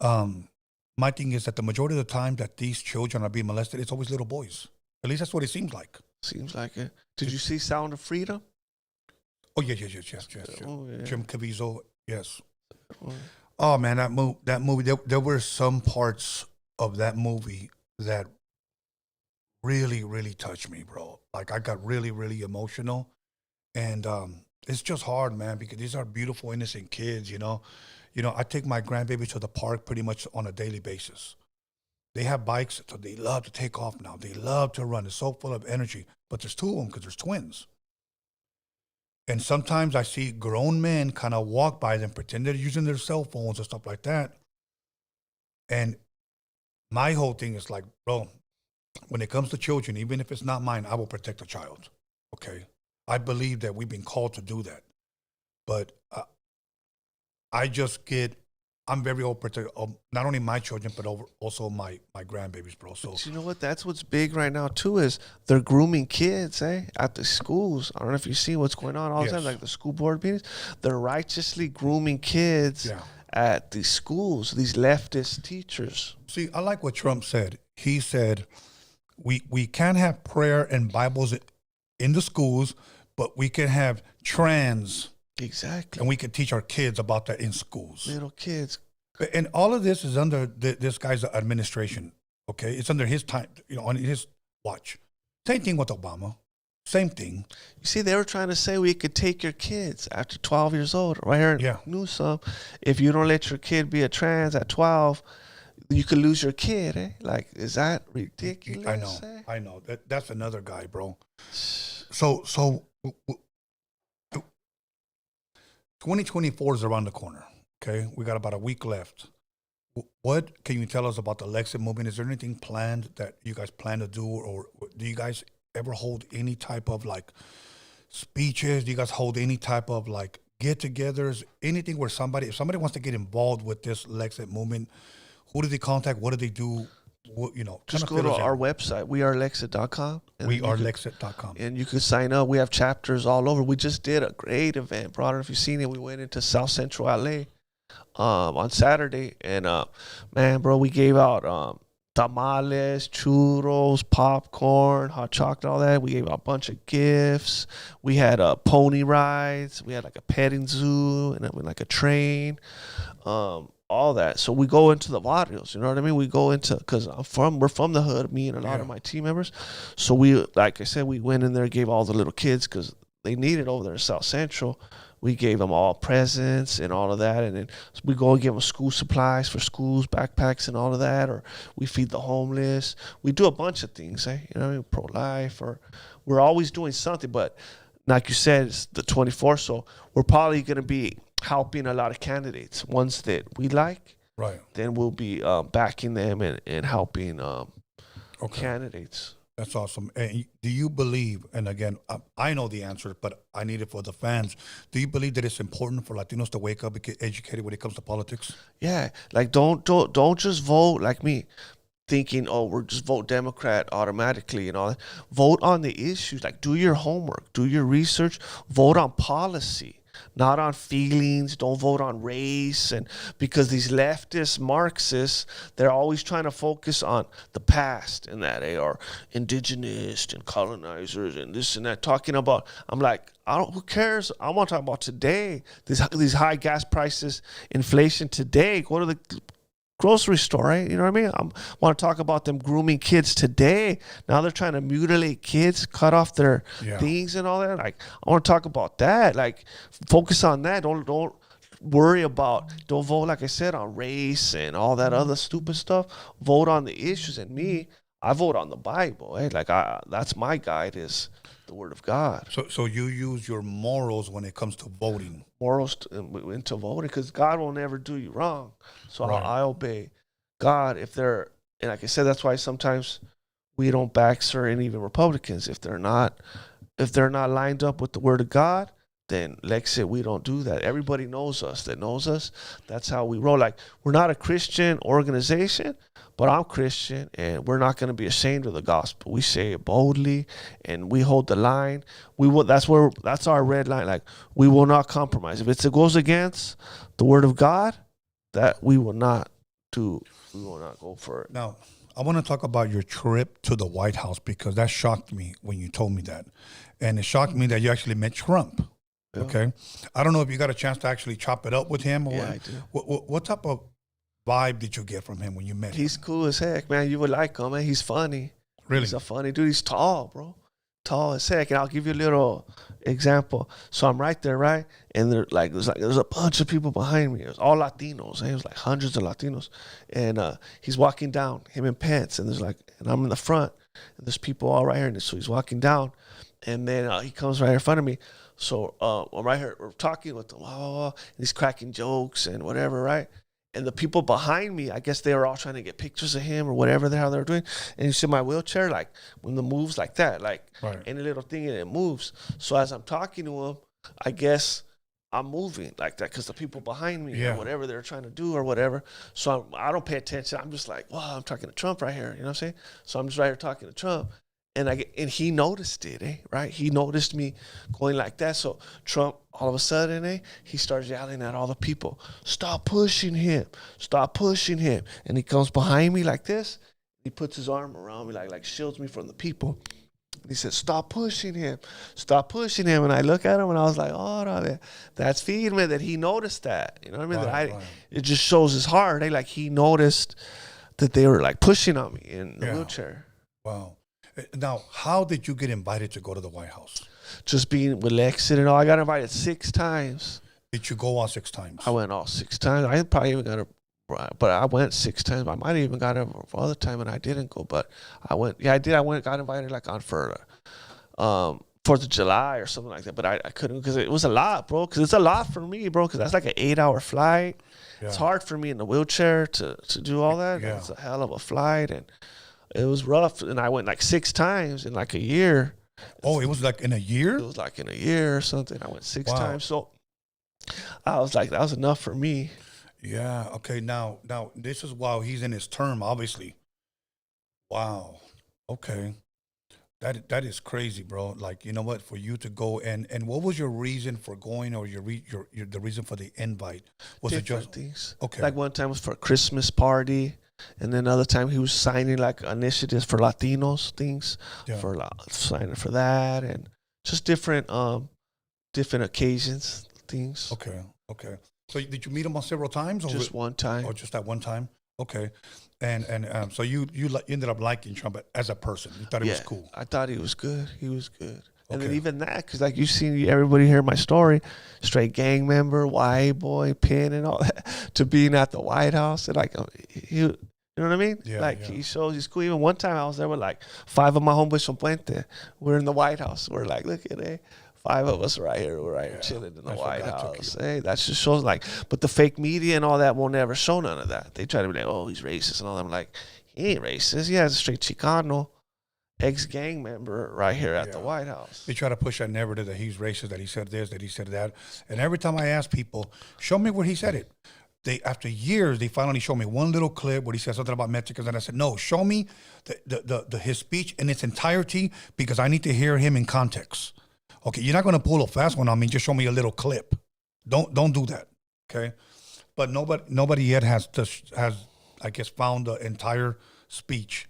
my thing is that the majority of the time that these children are being molested, it's always little boys. At least that's what it seems like. Seems like it. Did you see Sound of Freedom? Oh, yes. Oh, yeah. Jim Caviezel, yes. Oh. Oh, man, that movie, there were some parts of that movie that really, really touched me, bro. Like, I got really, really emotional. And it's just hard, man, because these are beautiful, innocent kids, you know. I take my grandbaby to the park pretty much on a daily basis. They have bikes, so they love to take off now. They love to run. It's so full of energy. But there's two of them because there's twins. And sometimes I see grown men kind of walk by them, pretend they're using their cell phones and stuff like that. And my whole thing is like, bro, when it comes to children, even if it's not mine, I will protect the child, okay? I believe that we've been called to do that. But I'm very overprotective of not only my children, but also my grandbabies, bro. So But you know what? That's what's big right now, too, is they're grooming kids, at the schools. I don't know if you see what's going on all the time, like the school board meetings. They're righteously grooming kids at these schools, these leftist teachers. See, I like what Trump said. He said, we can't have prayer and Bibles in the schools, but we can have trans. Exactly. And we can teach our kids about that in schools. Little kids. And all of this is under this guy's administration, okay? It's under his time, on his watch. Same thing with Obama. Same thing. You see, they were trying to say we could take your kids after 12 years old. Right here in Newsom, if you don't let your kid be a trans at 12, you could lose your kid, eh? Like, is that ridiculous? I know. That's another guy, bro. So 2024 is around the corner, okay? We got about a week left. What can you tell us about the Lexit movement? Is there anything planned that you guys plan to do, or do you guys ever hold any type of, like, speeches? Do you guys hold any type of, like, get-togethers? Anything where if somebody wants to get involved with this Lexit movement, who do they contact? What do they do? Just go to our website, wearelexit.com. Wearelexit.com. And you can sign up. We have chapters all over. We just did a great event, bro. I don't know if you've seen it. We went into South Central LA on Saturday. And, man, bro, we gave out tamales, churros, popcorn, hot chocolate, all that. We gave out a bunch of gifts. We had pony rides. We had, like, a petting zoo and like a train. All that. So we go into the barrios, you know what I mean? We go into, because we're from the hood, me and a lot of my team members. So we, like I said, we went in there, gave all the little kids, because they needed over there in South Central. We gave them all presents and all of that. And then we go and give them school supplies for schools, backpacks and all of that. Or we feed the homeless. We do a bunch of things, you know what I mean? Pro-life, or we're always doing something. But like you said, it's the 24th, so we're probably going to be helping a lot of candidates, ones that we like. Right. Then we'll be backing them and helping candidates. That's awesome. And do you believe, and again, I know the answer, but I need it for the fans. Do you believe that it's important for Latinos to wake up and get educated when it comes to politics? Yeah. Like, don't just vote like me, thinking, oh, we're just vote Democrat automatically and all that. Vote on the issues. Like, do your homework, do your research, vote on policy. not on feelings. Don't vote on race. And because these leftist Marxists, they're always trying to focus on the past and that they are indigenous and colonizers and this and that. Talking about, I'm like, who cares? I want to talk about today. These high gas prices, inflation today. Go to the grocery store, right? You know what I mean? I want to talk about them grooming kids today. Now they're trying to mutilate kids, cut off their things and all that. Like, I want to talk about that. Like, focus on that. Don't worry about, don't vote, like I said, on race and all that other stupid stuff. Vote on the issues. And me, I vote on the Bible. Eh? Like, that's my guide, is the Word of God. So you use your morals when it comes to voting. Morals into voting, because God will never do you wrong. So Right. I obey God. And like I said, that's why sometimes we don't back certain even Republicans. If they're not lined up with the Word of God, then Lexit, we don't do that. Everybody knows us that knows us. That's how we roll. Like, we're not a Christian organization, but I'm Christian, and we're not going to be ashamed of the gospel. We say it boldly, and we hold the line. That's our red line. Like, we will not compromise. If it goes against the Word of God, that we will not do. We will not go for it. Now, I want to talk about your trip to the White House, because that shocked me when you told me that. And it shocked me that you actually met Trump. Yeah. Okay. I don't know if you got a chance to actually chop it up with him. Or Yeah, I do. What type of vibe did you get from him when you met him? He's cool as heck, man. You would like him, man. He's funny. Really? He's a funny dude. He's tall, bro. Tall as heck. And I'll give you a little example. So I'm right there, right? And there's a bunch of people behind me. It was all Latinos. It was like hundreds of Latinos. And he's walking down, him and Pence. And I'm in the front. And there's people all right here. And so he's walking down. And then he comes right in front of me. So I'm right here, we're talking with him, and he's cracking jokes and whatever, right? And the people behind me, I guess they were all trying to get pictures of him or whatever the hell they were doing. And you see my wheelchair, like, when the moves like that, like any little thing and it moves. So as I'm talking to him, I guess I'm moving like that because the people behind me or whatever they're trying to do or whatever. So I don't pay attention. I'm just like, wow, I'm talking to Trump right here. You know what I'm saying? So I'm just right here talking to Trump. And he noticed it, right? He noticed me going like that. So Trump, all of a sudden, he starts yelling at all the people, stop pushing him, stop pushing him. And he comes behind me like this. He puts his arm around me, like shields me from the people. He said, stop pushing him, stop pushing him. And I look at him and I was like, oh, that's feeding me that he noticed that. You know what I mean? It just shows his heart. Like, he noticed that they were like pushing on me in the wheelchair. Wow. Now, how did you get invited to go to the White House? Just being with Lexit and all. I got invited 6 times. Did you go all 6 times? I went all 6 times. I probably even got but I went 6 times. I might have even got it for other time and I didn't go, but I went. Yeah, I did. I got invited like on for 4th of July or something like that, but I couldn't because it was a lot, bro. Because it's a lot for me, bro. Because that's like an 8-hour flight. Yeah. It's hard for me in the wheelchair to do all that. Yeah. It's a hell of a flight and it was rough, and I went like 6 times in like a year. Oh, it was like in a year? It was like in a year or something. I went 6 times. So I was like, that was enough for me. Yeah. Okay. Now this is while he's in his term, obviously. Wow. Okay. That is crazy, bro. Like, you know what? For you to go and what was your reason for going, or the reason for the invite? Was different it just things? Okay. Like one time was for a Christmas party. And then another time he was signing like initiatives for Latinos things for signing for that and just different occasions things. Okay. So did you meet him on several times? Or just one time. Or just that one time? Okay. And so you ended up liking Trump as a person. You thought he was cool. I thought he was good. He was good. And then even that, because like you've seen everybody hear my story, straight gang member, white boy, pin and all that, to being at the White House. And like, you know what I mean? Yeah, he shows he's cool. Even one time I was there with like 5 of my homeboys from Puente. We're in the White House. We're like, look at it. 5 of us right here. We're right here chilling in the White House. Hey, that just shows like, but the fake media and all that will never show none of that. They try to be like, oh, he's racist and all that. I'm like, he ain't racist. Yeah, he's a straight Chicano. Ex-gang member right here at the White House. They try to push that narrative that he's racist, that he said this, that he said that. And every time I ask people, show me where he said it. After years, they finally showed me one little clip where he said something about Mexicans. And I said, no, show me his speech in its entirety because I need to hear him in context. Okay, you're not going to pull a fast one on me. Just show me a little clip. Don't do that. Okay, but nobody yet has I guess found the entire speech,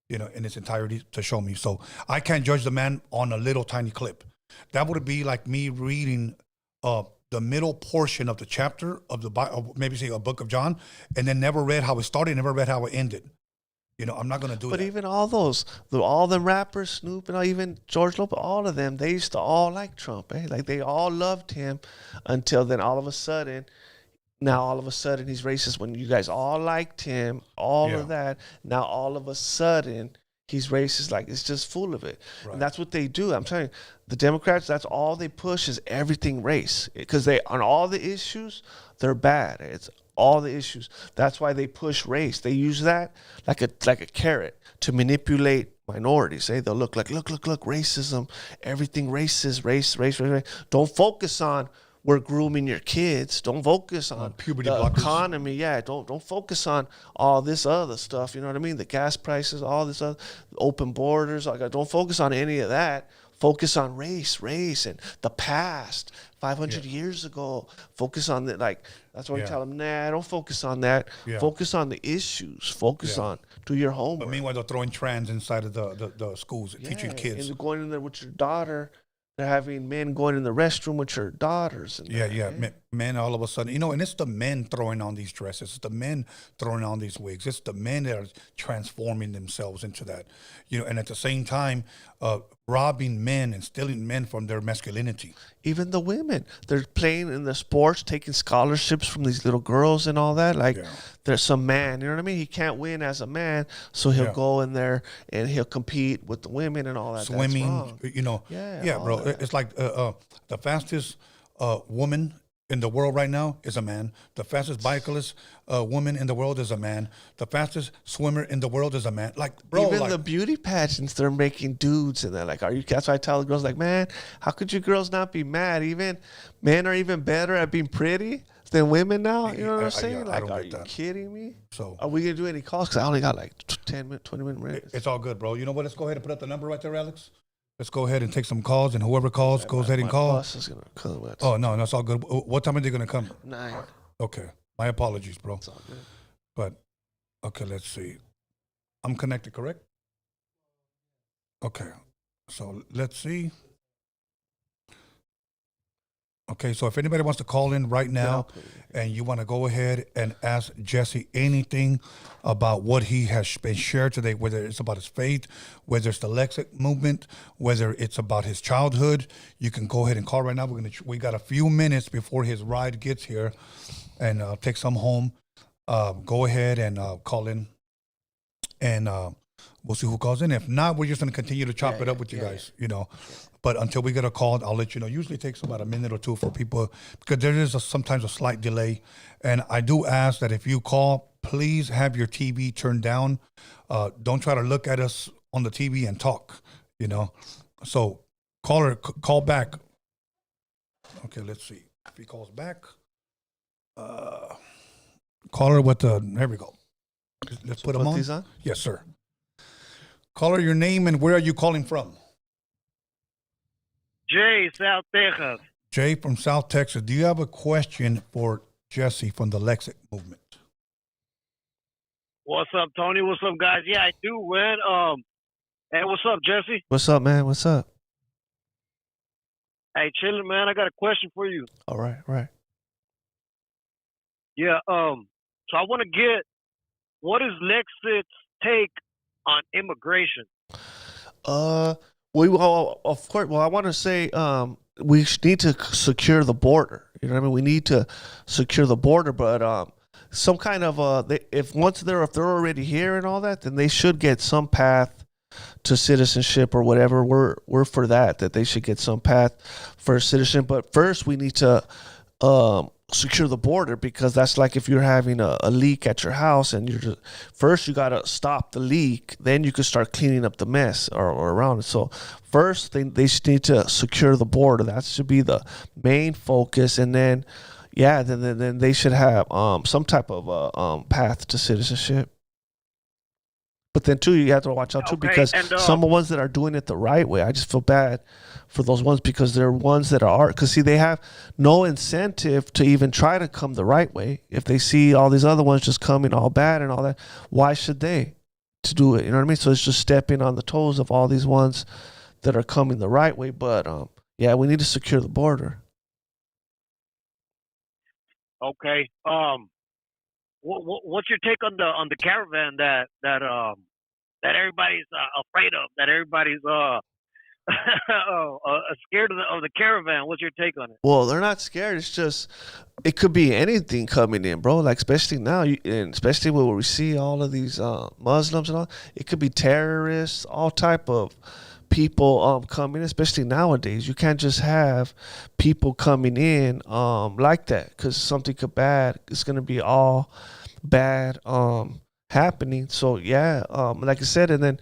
in its entirety to show me. So I can't judge the man on a little tiny clip. That would be like me reading the middle portion of the chapter of the Bible, maybe say a book of John, and then never read how it started, never read how it ended. I'm not going to do that. But even all them rappers, Snoop and even George Lopez, all of them, they used to all like Trump, eh? Like they all loved him until then all of a sudden he's racist when you guys all liked him, all of that. Now all of a sudden he's racist. Like it's just full of it. Right. And that's what they do. I'm telling you, the Democrats, that's all they push is everything race. Because they, on all the issues, they're bad. It's all the issues. That's why they push race. They use that like a carrot to manipulate minorities. They'll look, racism, everything racist, race. Don't focus on we're grooming your kids. Don't focus on puberty the blockers. Economy. Yeah, don't focus on all this other stuff. You know what I mean? The gas prices, all this other open borders. Like, don't focus on any of that. Focus on race, and the past, 500 years ago. Focus on that. Like that's why we tell them, nah, don't focus on that. Yeah. Focus on the issues. Focus on do your homework. But meanwhile, they're throwing trans inside of the schools, teaching kids. And going in there with your daughter. They're having men going in the restroom with your daughters. And men all of a sudden, and it's the men throwing on these dresses. It's the men throwing on these wigs. It's the men that are transforming themselves into that, and at the same time, robbing men and stealing men from their masculinity. Even the women, they're playing in the sports, taking scholarships from these little girls and all that. Like there's some man, you know what I mean? He can't win as a man, so he'll go in there and he'll compete with the women and all that. Swimming, bro. That. It's like the fastest woman in the world right now is a man. The fastest bicyclist woman in the world is a man. The fastest swimmer in the world is a man. Like, bro, even the beauty pageants, they're making dudes, and they're like, "Are you?" That's why I tell the girls, like, "Man, how could you girls not be mad? Even men are even better at being pretty than women now." You know what I'm saying? Like, are you kidding me? So, are we gonna do any calls? Because I only got like 20 minutes. It's all good, bro. You know what? Let's go ahead and put up the number right there, Alex. Let's go ahead and take some calls, and whoever calls goes ahead and calls. My boss is gonna come. Oh no, that's all good. What time are they gonna come? 9. Okay, my apologies, bro. It's all good. But okay, let's see. I'm connected, correct? Okay, so let's see. Okay, so if anybody wants to call in right now and you want to go ahead and ask Jesse anything about what he has been shared today, whether it's about his faith, whether it's the Lexit movement, whether it's about his childhood, you can go ahead and call right now. We got a few minutes before his ride gets here, and take some home. Go ahead and call in, and we'll see who calls in. If not, we're just going to continue to chop it up with you guys, But until we get a call, I'll let you know. Usually it takes about a minute or two for people, because there is sometimes a slight delay. And I do ask that if you call, please have your TV turned down. Don't try to look at us on the TV and talk, So call back. Okay, let's see. If he calls back, caller with there we go. Let's put him on. These on? Yes, sir. Caller, your name and where are you calling from? Jay, South Texas. Jay from South Texas. Do you have a question for Jesse from the Lexit movement? What's up, Tony? What's up, guys? Yeah, I do, man. Hey, what's up, Jesse? What's up, man? What's up? Hey, chillin', man. I got a question for you. All right, right. Yeah, so I want to get, what is Lexit's take on immigration? Of course. Well, I want to say we need to secure the border. You know what I mean? We need to secure the border, but some kind of if they're already here and all that, then they should get some path to citizenship or whatever. We're for that they should get some path for citizenship. But first, we need to secure the border, because that's like if you're having a leak at your house, and first you got to stop the leak, then you can start cleaning up the mess or around it. So first they need to secure the border. That should be the main focus, and then then they should have some type of path to citizenship. But then too, you have to watch out too, because some of the ones that are doing it the right way, I just feel bad for those ones, because they're ones that are, because see, they have no incentive to even try to come the right way. If they see all these other ones just coming all bad and all that, why should they to do it? You know what I mean? So it's just stepping on the toes of all these ones that are coming the right way. But yeah, we need to secure the border. Okay. What's your take on the caravan that everybody's afraid of? That everybody's scared of the caravan. What's your take on it? Well, they're not scared. It's just, it could be anything coming in, bro. Like, especially now, and especially where we see all of these Muslims and all. It could be terrorists, all type of people coming in, especially nowadays. You can't just have people coming in like that, because something could bad. It's gonna be all bad happening. So yeah, like I said, and then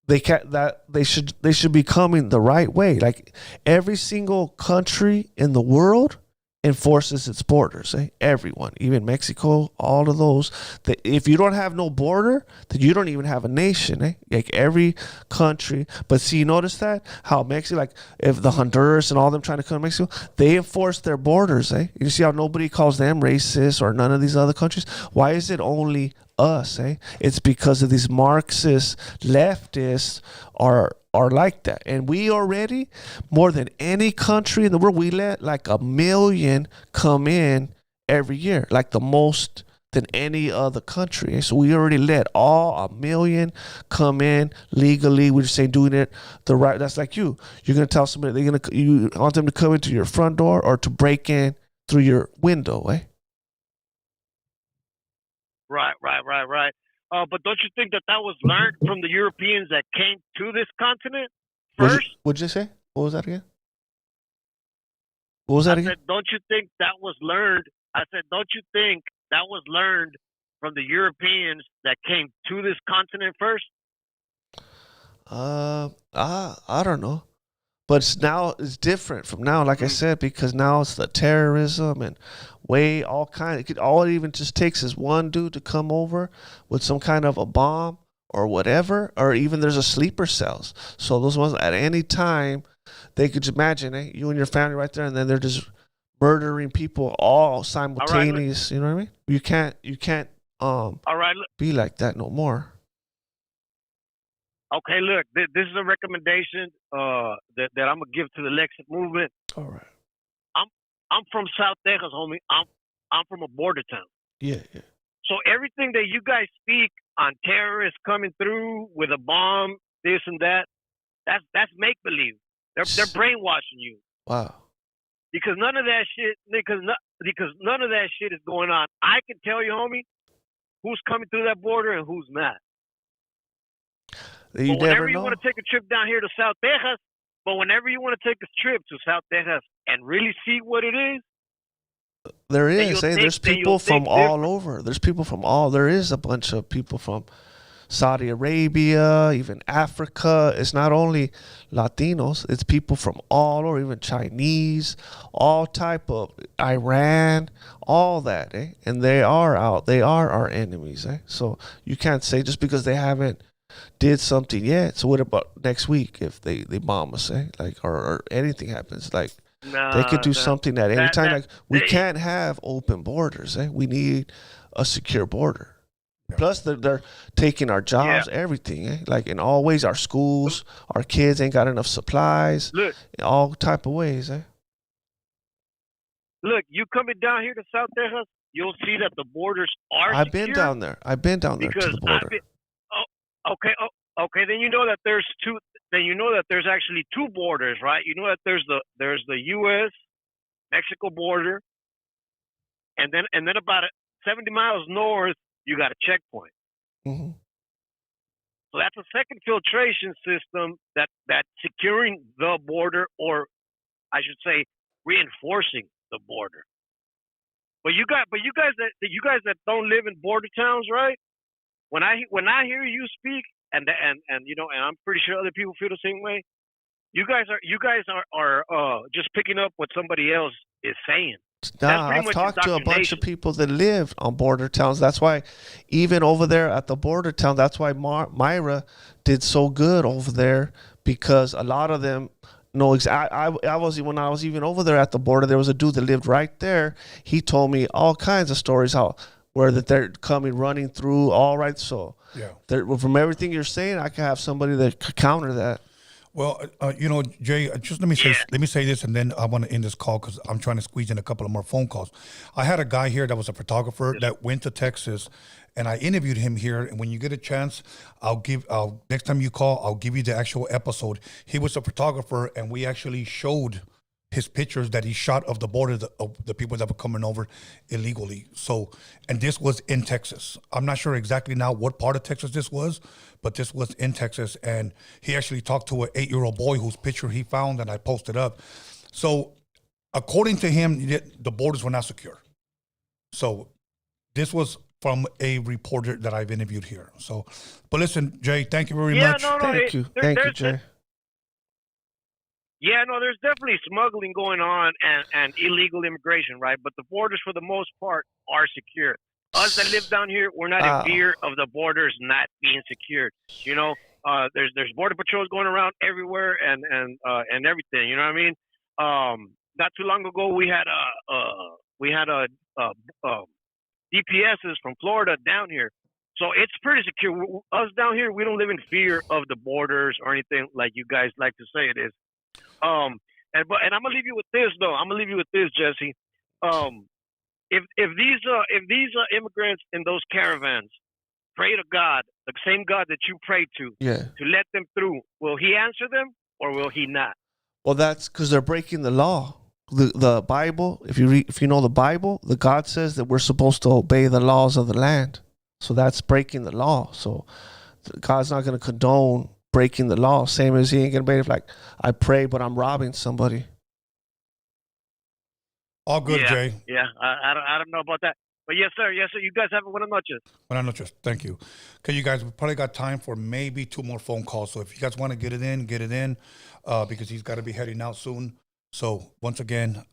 they should be coming the right way. Like, every single country in the world enforces its borders. Everyone, even Mexico, all of those. That if you don't have no border, then you don't even have a nation. Like, every country. But see, you notice that how Mexico, like if the Honduras and all them trying to come to Mexico, they enforce their borders. You see how nobody calls them racist or none of these other countries. Why is it only us? It's because of these Marxist leftists are like that. And we already, more than any country in the world, we let like 1 million come in every year, like the most than any other country. So we already let all 1 million come in legally. We're just saying doing it the right. That's like you. You're gonna tell somebody you want them to come into your front door or to break in through your window, Right. But don't you think that was learned from the Europeans that came to this continent first? What'd you say? What was that again? What was that again? I said, don't you think that was learned? I said, don't you think that was learned from the Europeans that came to this continent first? I don't know. But now it's different from now, like I said, because now it's the terrorism and all kind. All it even just takes is one dude to come over with some kind of a bomb or whatever, or even there's a sleeper cells. So those ones at any time, they could imagine you and your family right there, and then they're just murdering people all simultaneous. You know what I mean? You can't be like that no more. Okay, look, this is a recommendation that I'm gonna give to the Lexit movement. All right. I'm from South Texas, homie. I'm from a border town. Yeah. So everything that you guys speak on terrorists coming through with a bomb, this and that's make believe. They're brainwashing you. Wow. Because none of that shit is going on. I can tell you, homie, who's coming through that border and who's not. Whenever you want to take a trip down here to South Texas, and really see what it is, there is. There's people from all over. There is a bunch of people from Saudi Arabia, even Africa. It's not only Latinos. It's people from all over, even Chinese, all type of Iran, all that. And they are out. They are our enemies. So you can't say just because they haven't did something yet. So what about next week if they bomb us, like or anything happens? Like they could do something at any time. Like we can't have open borders. We need a secure border. Yeah. Plus they're taking our jobs, everything. Like in all ways, our schools, our kids ain't got enough supplies. Look, in all type of ways. Look, you coming down here to South Texas, you'll see that the borders are I've been down there to the border. Okay. Then you know that there's two. Then you know that there's actually two borders, right? You know that there's the U.S. Mexico border, and then about 70 miles north you got a checkpoint. Mm-hmm. So that's a second filtration system that's securing the border, or I should say, reinforcing the border. But you guys that don't live in border towns, right? When I hear you speak, and you know, and I'm pretty sure other people feel the same way. You guys are just picking up what somebody else is saying. Nah, I've talked to a bunch of people that live on border towns. That's why, even over there at the border town, that's why Myra did so good over there, because a lot of them know I was when I was even over there at the border. There was a dude that lived right there. He told me all kinds of stories where that they're coming running through. All right, so from everything you're saying, I can have somebody that could counter that. Well, Jay, just let me say this, and then I want to end this call because I'm trying to squeeze in a couple of more phone calls. I had a guy here that was a photographer that went to Texas, and I interviewed him here. And when you get a chance, next time you call, I'll give you the actual episode. He was a photographer, and we actually showed his pictures that he shot of the border of the people that were coming over illegally. So, and this was in Texas. I'm not sure exactly now what part of Texas this was, but this was in Texas. And he actually talked to an 8-year-old boy whose picture he found and I posted up. So according to him, the borders were not secure. So this was from a reporter that I've interviewed here. So, but listen, Jay, thank you very much. Thank you, Jay. Yeah, no, there's definitely smuggling going on and illegal immigration, right? But the borders, for the most part, are secure. Us that live down here, we're not in fear of the borders not being secured. You know, there's border patrols going around everywhere and everything. You know what I mean? Not too long ago, we had DPSs from Florida down here, so it's pretty secure. Us down here, we don't live in fear of the borders or anything like you guys like to say it is. And I'm gonna leave you with this though. I'm gonna leave you with this, Jesse. If these immigrants in those caravans pray to God, the same God that you pray to let them through, will He answer them or will He not? Well, that's because they're breaking the law. The Bible, if you know the Bible, the God says that we're supposed to obey the laws of the land. So that's breaking the law. So God's not going to condone breaking the law, same as He ain't gonna be like, I pray, but I'm robbing somebody. All good, Jay. Yeah, I don't know about that, but yes, sir. You guys have a buenas noches. Buenas noches. Thank you. Okay, you guys, we probably got time for maybe 2 more phone calls. So if you guys want to get it in, because he's got to be heading out soon. So once again,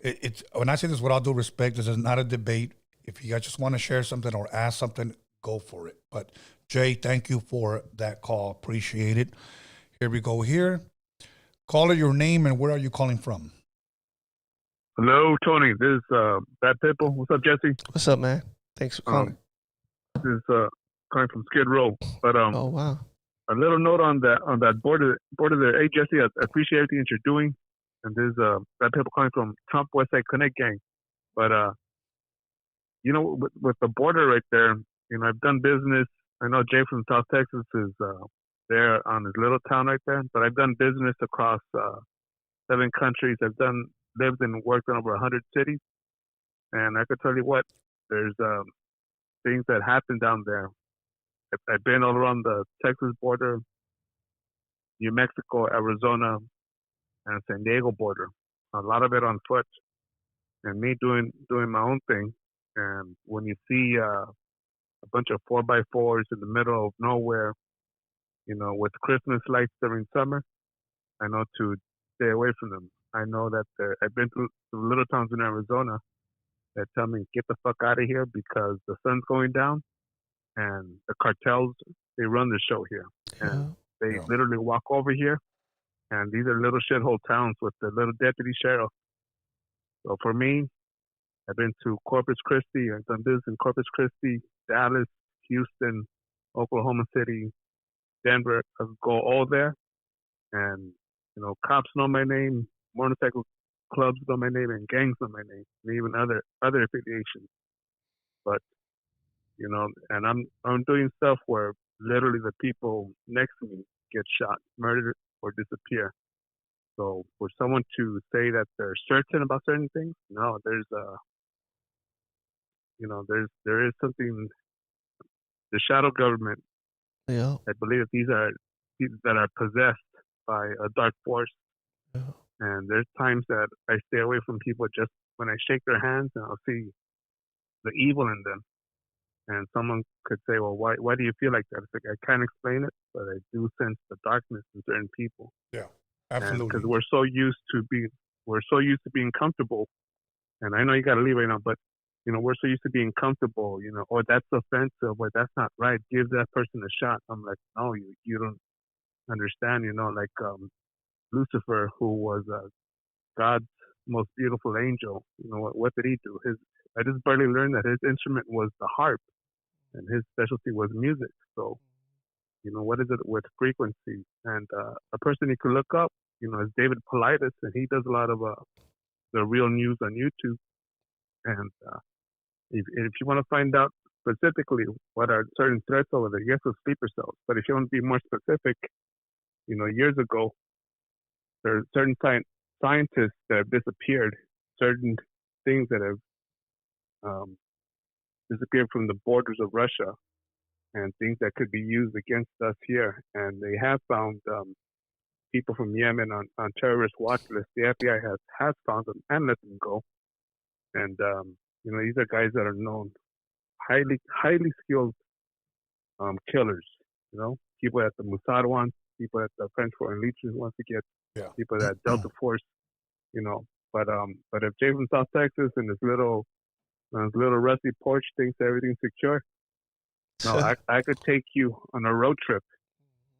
it's when I say this with all due respect, this is not a debate. If you guys just want to share something or ask something, go for it. But Jay, thank you for that call. Appreciate it. Here we go here. Caller, your name and where are you calling from? Hello, Tony. This is Bad Pitbull. What's up, Jesse? What's up, man? Thanks for calling. This is calling from Skid Row. But oh wow. A little note on that border there. Hey, Jesse, I appreciate everything that you're doing. And this is Bad Pitbull calling from Trump Westside Connect Gang. But with the border right there, I've done business. I know Jay from South Texas is there on his little town right there, but I've done business across 7 countries. I've lived and worked in over 100 cities, and I could tell you what, there's things that happen down there. I've been all around the Texas border, New Mexico, Arizona, and San Diego border. A lot of it on foot, and me doing my own thing. And when you see a bunch of 4x4s in the middle of nowhere, with Christmas lights during summer, I know to stay away from them. I know that I've been through little towns in Arizona that tell me, get the fuck out of here because the sun's going down and the cartels, they run the show here. And they literally walk over here, and these are little shithole towns with the little deputy sheriff. So for me, I've been to Corpus Christi. I've done business in Corpus Christi, Dallas, Houston, Oklahoma City, Denver. I go all there. And, cops know my name, motorcycle clubs know my name, and gangs know my name, and even other affiliations. But, and I'm doing stuff where literally the people next to me get shot, murdered, or disappear. So for someone to say that they're certain about certain things, no, there is something. The shadow government. Yeah. I believe that these are people that are possessed by a dark force. Yeah. And there's times that I stay away from people just when I shake their hands and I'll see the evil in them. And someone could say, well, why do you feel like that? It's like, I can't explain it, but I do sense the darkness in certain people. Yeah, absolutely. Because we're so used to being comfortable. And I know you got to leave right now, but we're so used to being comfortable, or that's offensive, or that's not right. Give that person a shot. I'm like, no, you don't understand, Lucifer, who was God's most beautiful angel, what did he do? I just barely learned that his instrument was the harp, and his specialty was music. So, what is it with frequency? And a person you could look up, is David Paulides, and he does a lot of the real news on YouTube. And if you want to find out specifically what are certain threats over there, yes, with sleeper cells. But if you want to be more specific, years ago, there are certain scientists that have disappeared, certain things that have disappeared from the borders of Russia, and things that could be used against us here. And they have found people from Yemen on terrorist watch lists. The FBI has found them and let them go. And these are guys that are known, highly skilled killers. People at the Mossad wants, people at the French Foreign Legion wants to get, people at Delta Force. But if Jay from South Texas and his little rusty porch thinks everything's secure, no, I could take you on a road trip,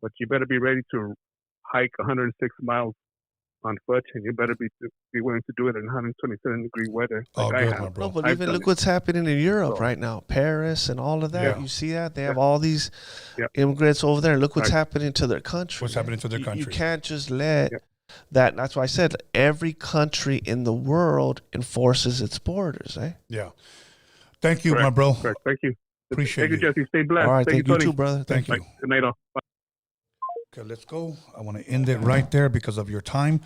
but you better be ready to hike 106 miles on foot, and you better be willing to do it in 127-degree weather. Like I have. My bro. No, but even look what's happening in Europe right now, Paris and all of that. Yeah. You see that? They have all these immigrants over there. Look what's happening to their country. What's happening to their country? You can't just let that. That's why I said every country in the world enforces its borders. Yeah. Thank you, my bro. Correct. Thank you. Appreciate you, Jesse. Stay blessed. All right, thank you too, brother. Thank you. Good night, all. Bye. Okay, let's go. I want to end it right there because of your time.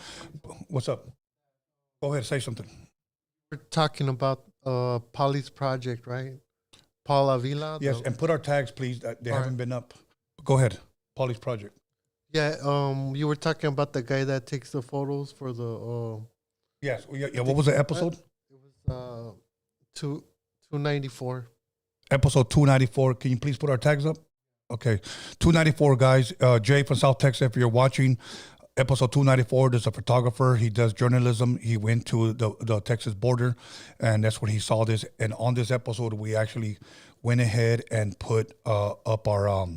What's up? Go ahead, say something. We're talking about Pauli's project, right? Paul Avila. Yes, and put our tags, please. They haven't been up. Go ahead. Pauli's project. Yeah, you were talking about the guy that takes the photos for the... Yes. Yeah. What was the episode? It was 294. Episode 294. Can you please put our tags up? Okay. 294, guys. Jay from South Texas, if you're watching, episode 294, there's a photographer. He does journalism. He went to the Texas border, and that's where he saw this. And on this episode, we actually went ahead and put up our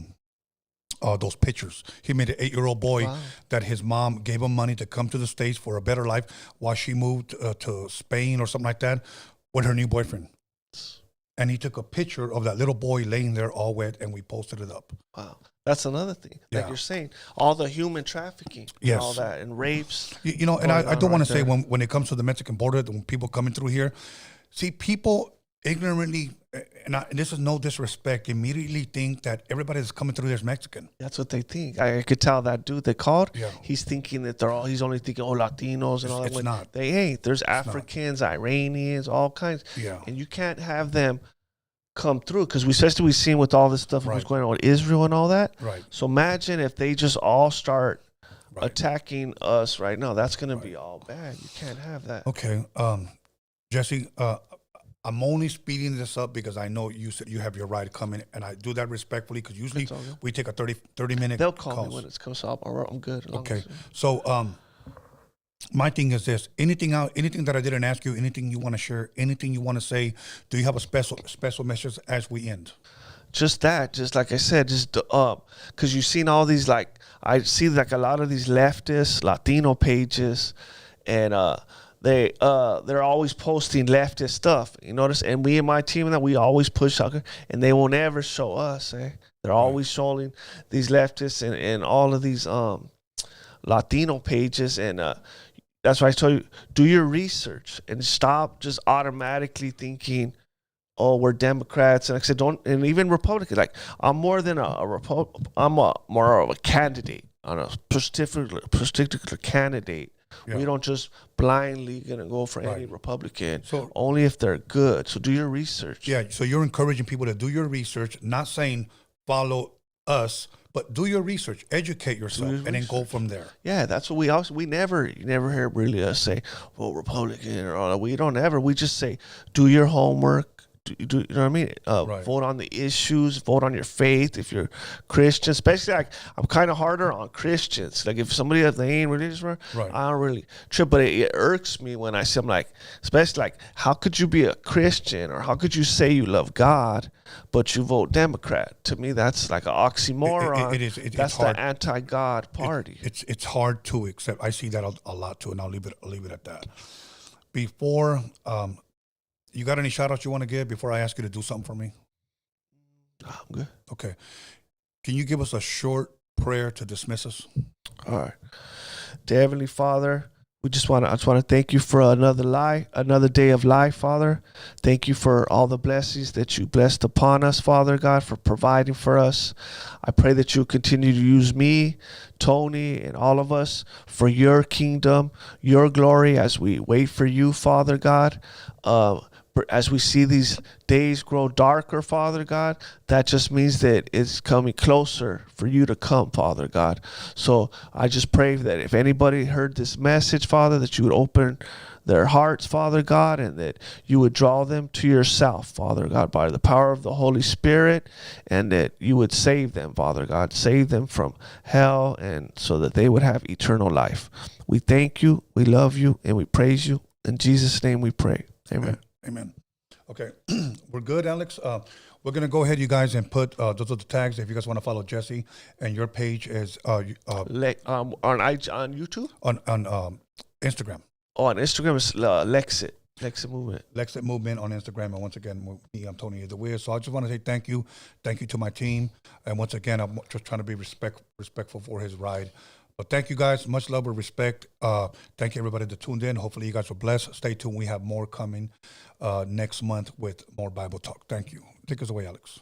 those pictures. He made an 8-year-old boy that his mom gave him money to come to the States for a better life while she moved to Spain or something like that with her new boyfriend. And he took a picture of that little boy laying there all wet, and we posted it up. Wow. That's another thing. Like you're saying, all the human trafficking, and all that, and rapes. And I don't want to say when it comes to the Mexican border, when people coming through here, see, people ignorantly, and this is no disrespect, immediately think that everybody that's coming through there is Mexican. That's what they think. I could tell that dude they called. Yeah. He's thinking that he's only thinking, Latinos and all that. It's not. They ain't. There's Africans, Iranians, all kinds. Yeah. And you can't have them come through because especially we've seen with all this stuff what's going on with Israel and all that. Right. So imagine if they just all start attacking us right now. That's going to be all bad. You can't have that. Okay. Jesse, I'm only speeding this up because I know you said you have your ride coming, and I do that respectfully because usually we take a 30-minute They'll call me when it comes up. I'm good. Okay. So my thing is this: anything that I didn't ask you, anything you want to share, anything you want to say, do you have a special message as we end? Just that, just like I said, just because you've seen all these, like I see like a lot of these leftist Latino pages, and they're always posting leftist stuff. You notice, and we in my team that we always push out, and they won't ever show us. They're always showing these leftists and all of these Latino pages, and that's why I told you, do your research and stop just automatically thinking, oh, we're Democrats. And like I said, and even Republicans. Like, I'm more than I'm more of a candidate, on a particular candidate. Yeah. We don't just blindly gonna go for any Republican, only if they're good. So do your research. Yeah, so you're encouraging people to do your research, not saying follow us, but do your research, educate yourself, and then go from there. Yeah, that's what you never hear really us say, well, Republican or all that. We don't ever. We just say, do your homework, you know what I mean? Right. Vote on the issues, vote on your faith. If you're Christian, especially like I'm kind of harder on Christians. Like if somebody that they ain't religious, Right. I don't really trip. But it irks me when I see I'm like, especially like, how could you be a Christian or how could you say you love God, but you vote Democrat? To me, that's like an oxymoron. It is. That's it's hard. the anti-God party. It's hard to accept. I see that a lot too, and I'll leave it at that. Before, you got any shout outs you want to give before I ask you to do something for me? I'm good. Okay. Can you give us a short prayer to dismiss us? All right. Dear Heavenly Father, I just want to thank you for another day of life, Father. Thank you for all the blessings that you blessed upon us, Father God, for providing for us. I pray that you continue to use me, Tony, and all of us for your kingdom, your glory as we wait for you, Father God. As we see these days grow darker, Father God, that just means that it's coming closer for you to come, Father God. So I just pray that if anybody heard this message, Father, that you would open their hearts, Father God, and that you would draw them to yourself, Father God, by the power of the Holy Spirit, and that you would save them, Father God, save them from hell, and so that they would have eternal life. We thank you, we love you, and we praise you. In Jesus' name we pray. Amen. Amen. Okay, we're good, Alex. We're gonna go ahead, you guys, and put those are the tags. If you guys want to follow Jesse, and your page is on YouTube, on Instagram. Oh, on Instagram is Lexit Movement. Lexit Movement on Instagram, and once again, I'm Tony the Weird. So I just want to say thank you to my team, and once again, I'm just trying to be respectful for his ride. But thank you guys, much love and respect. Thank you everybody that tuned in. Hopefully you guys were blessed. Stay tuned. We have more coming next month with more Bible talk. Thank you. Take us away, Alex.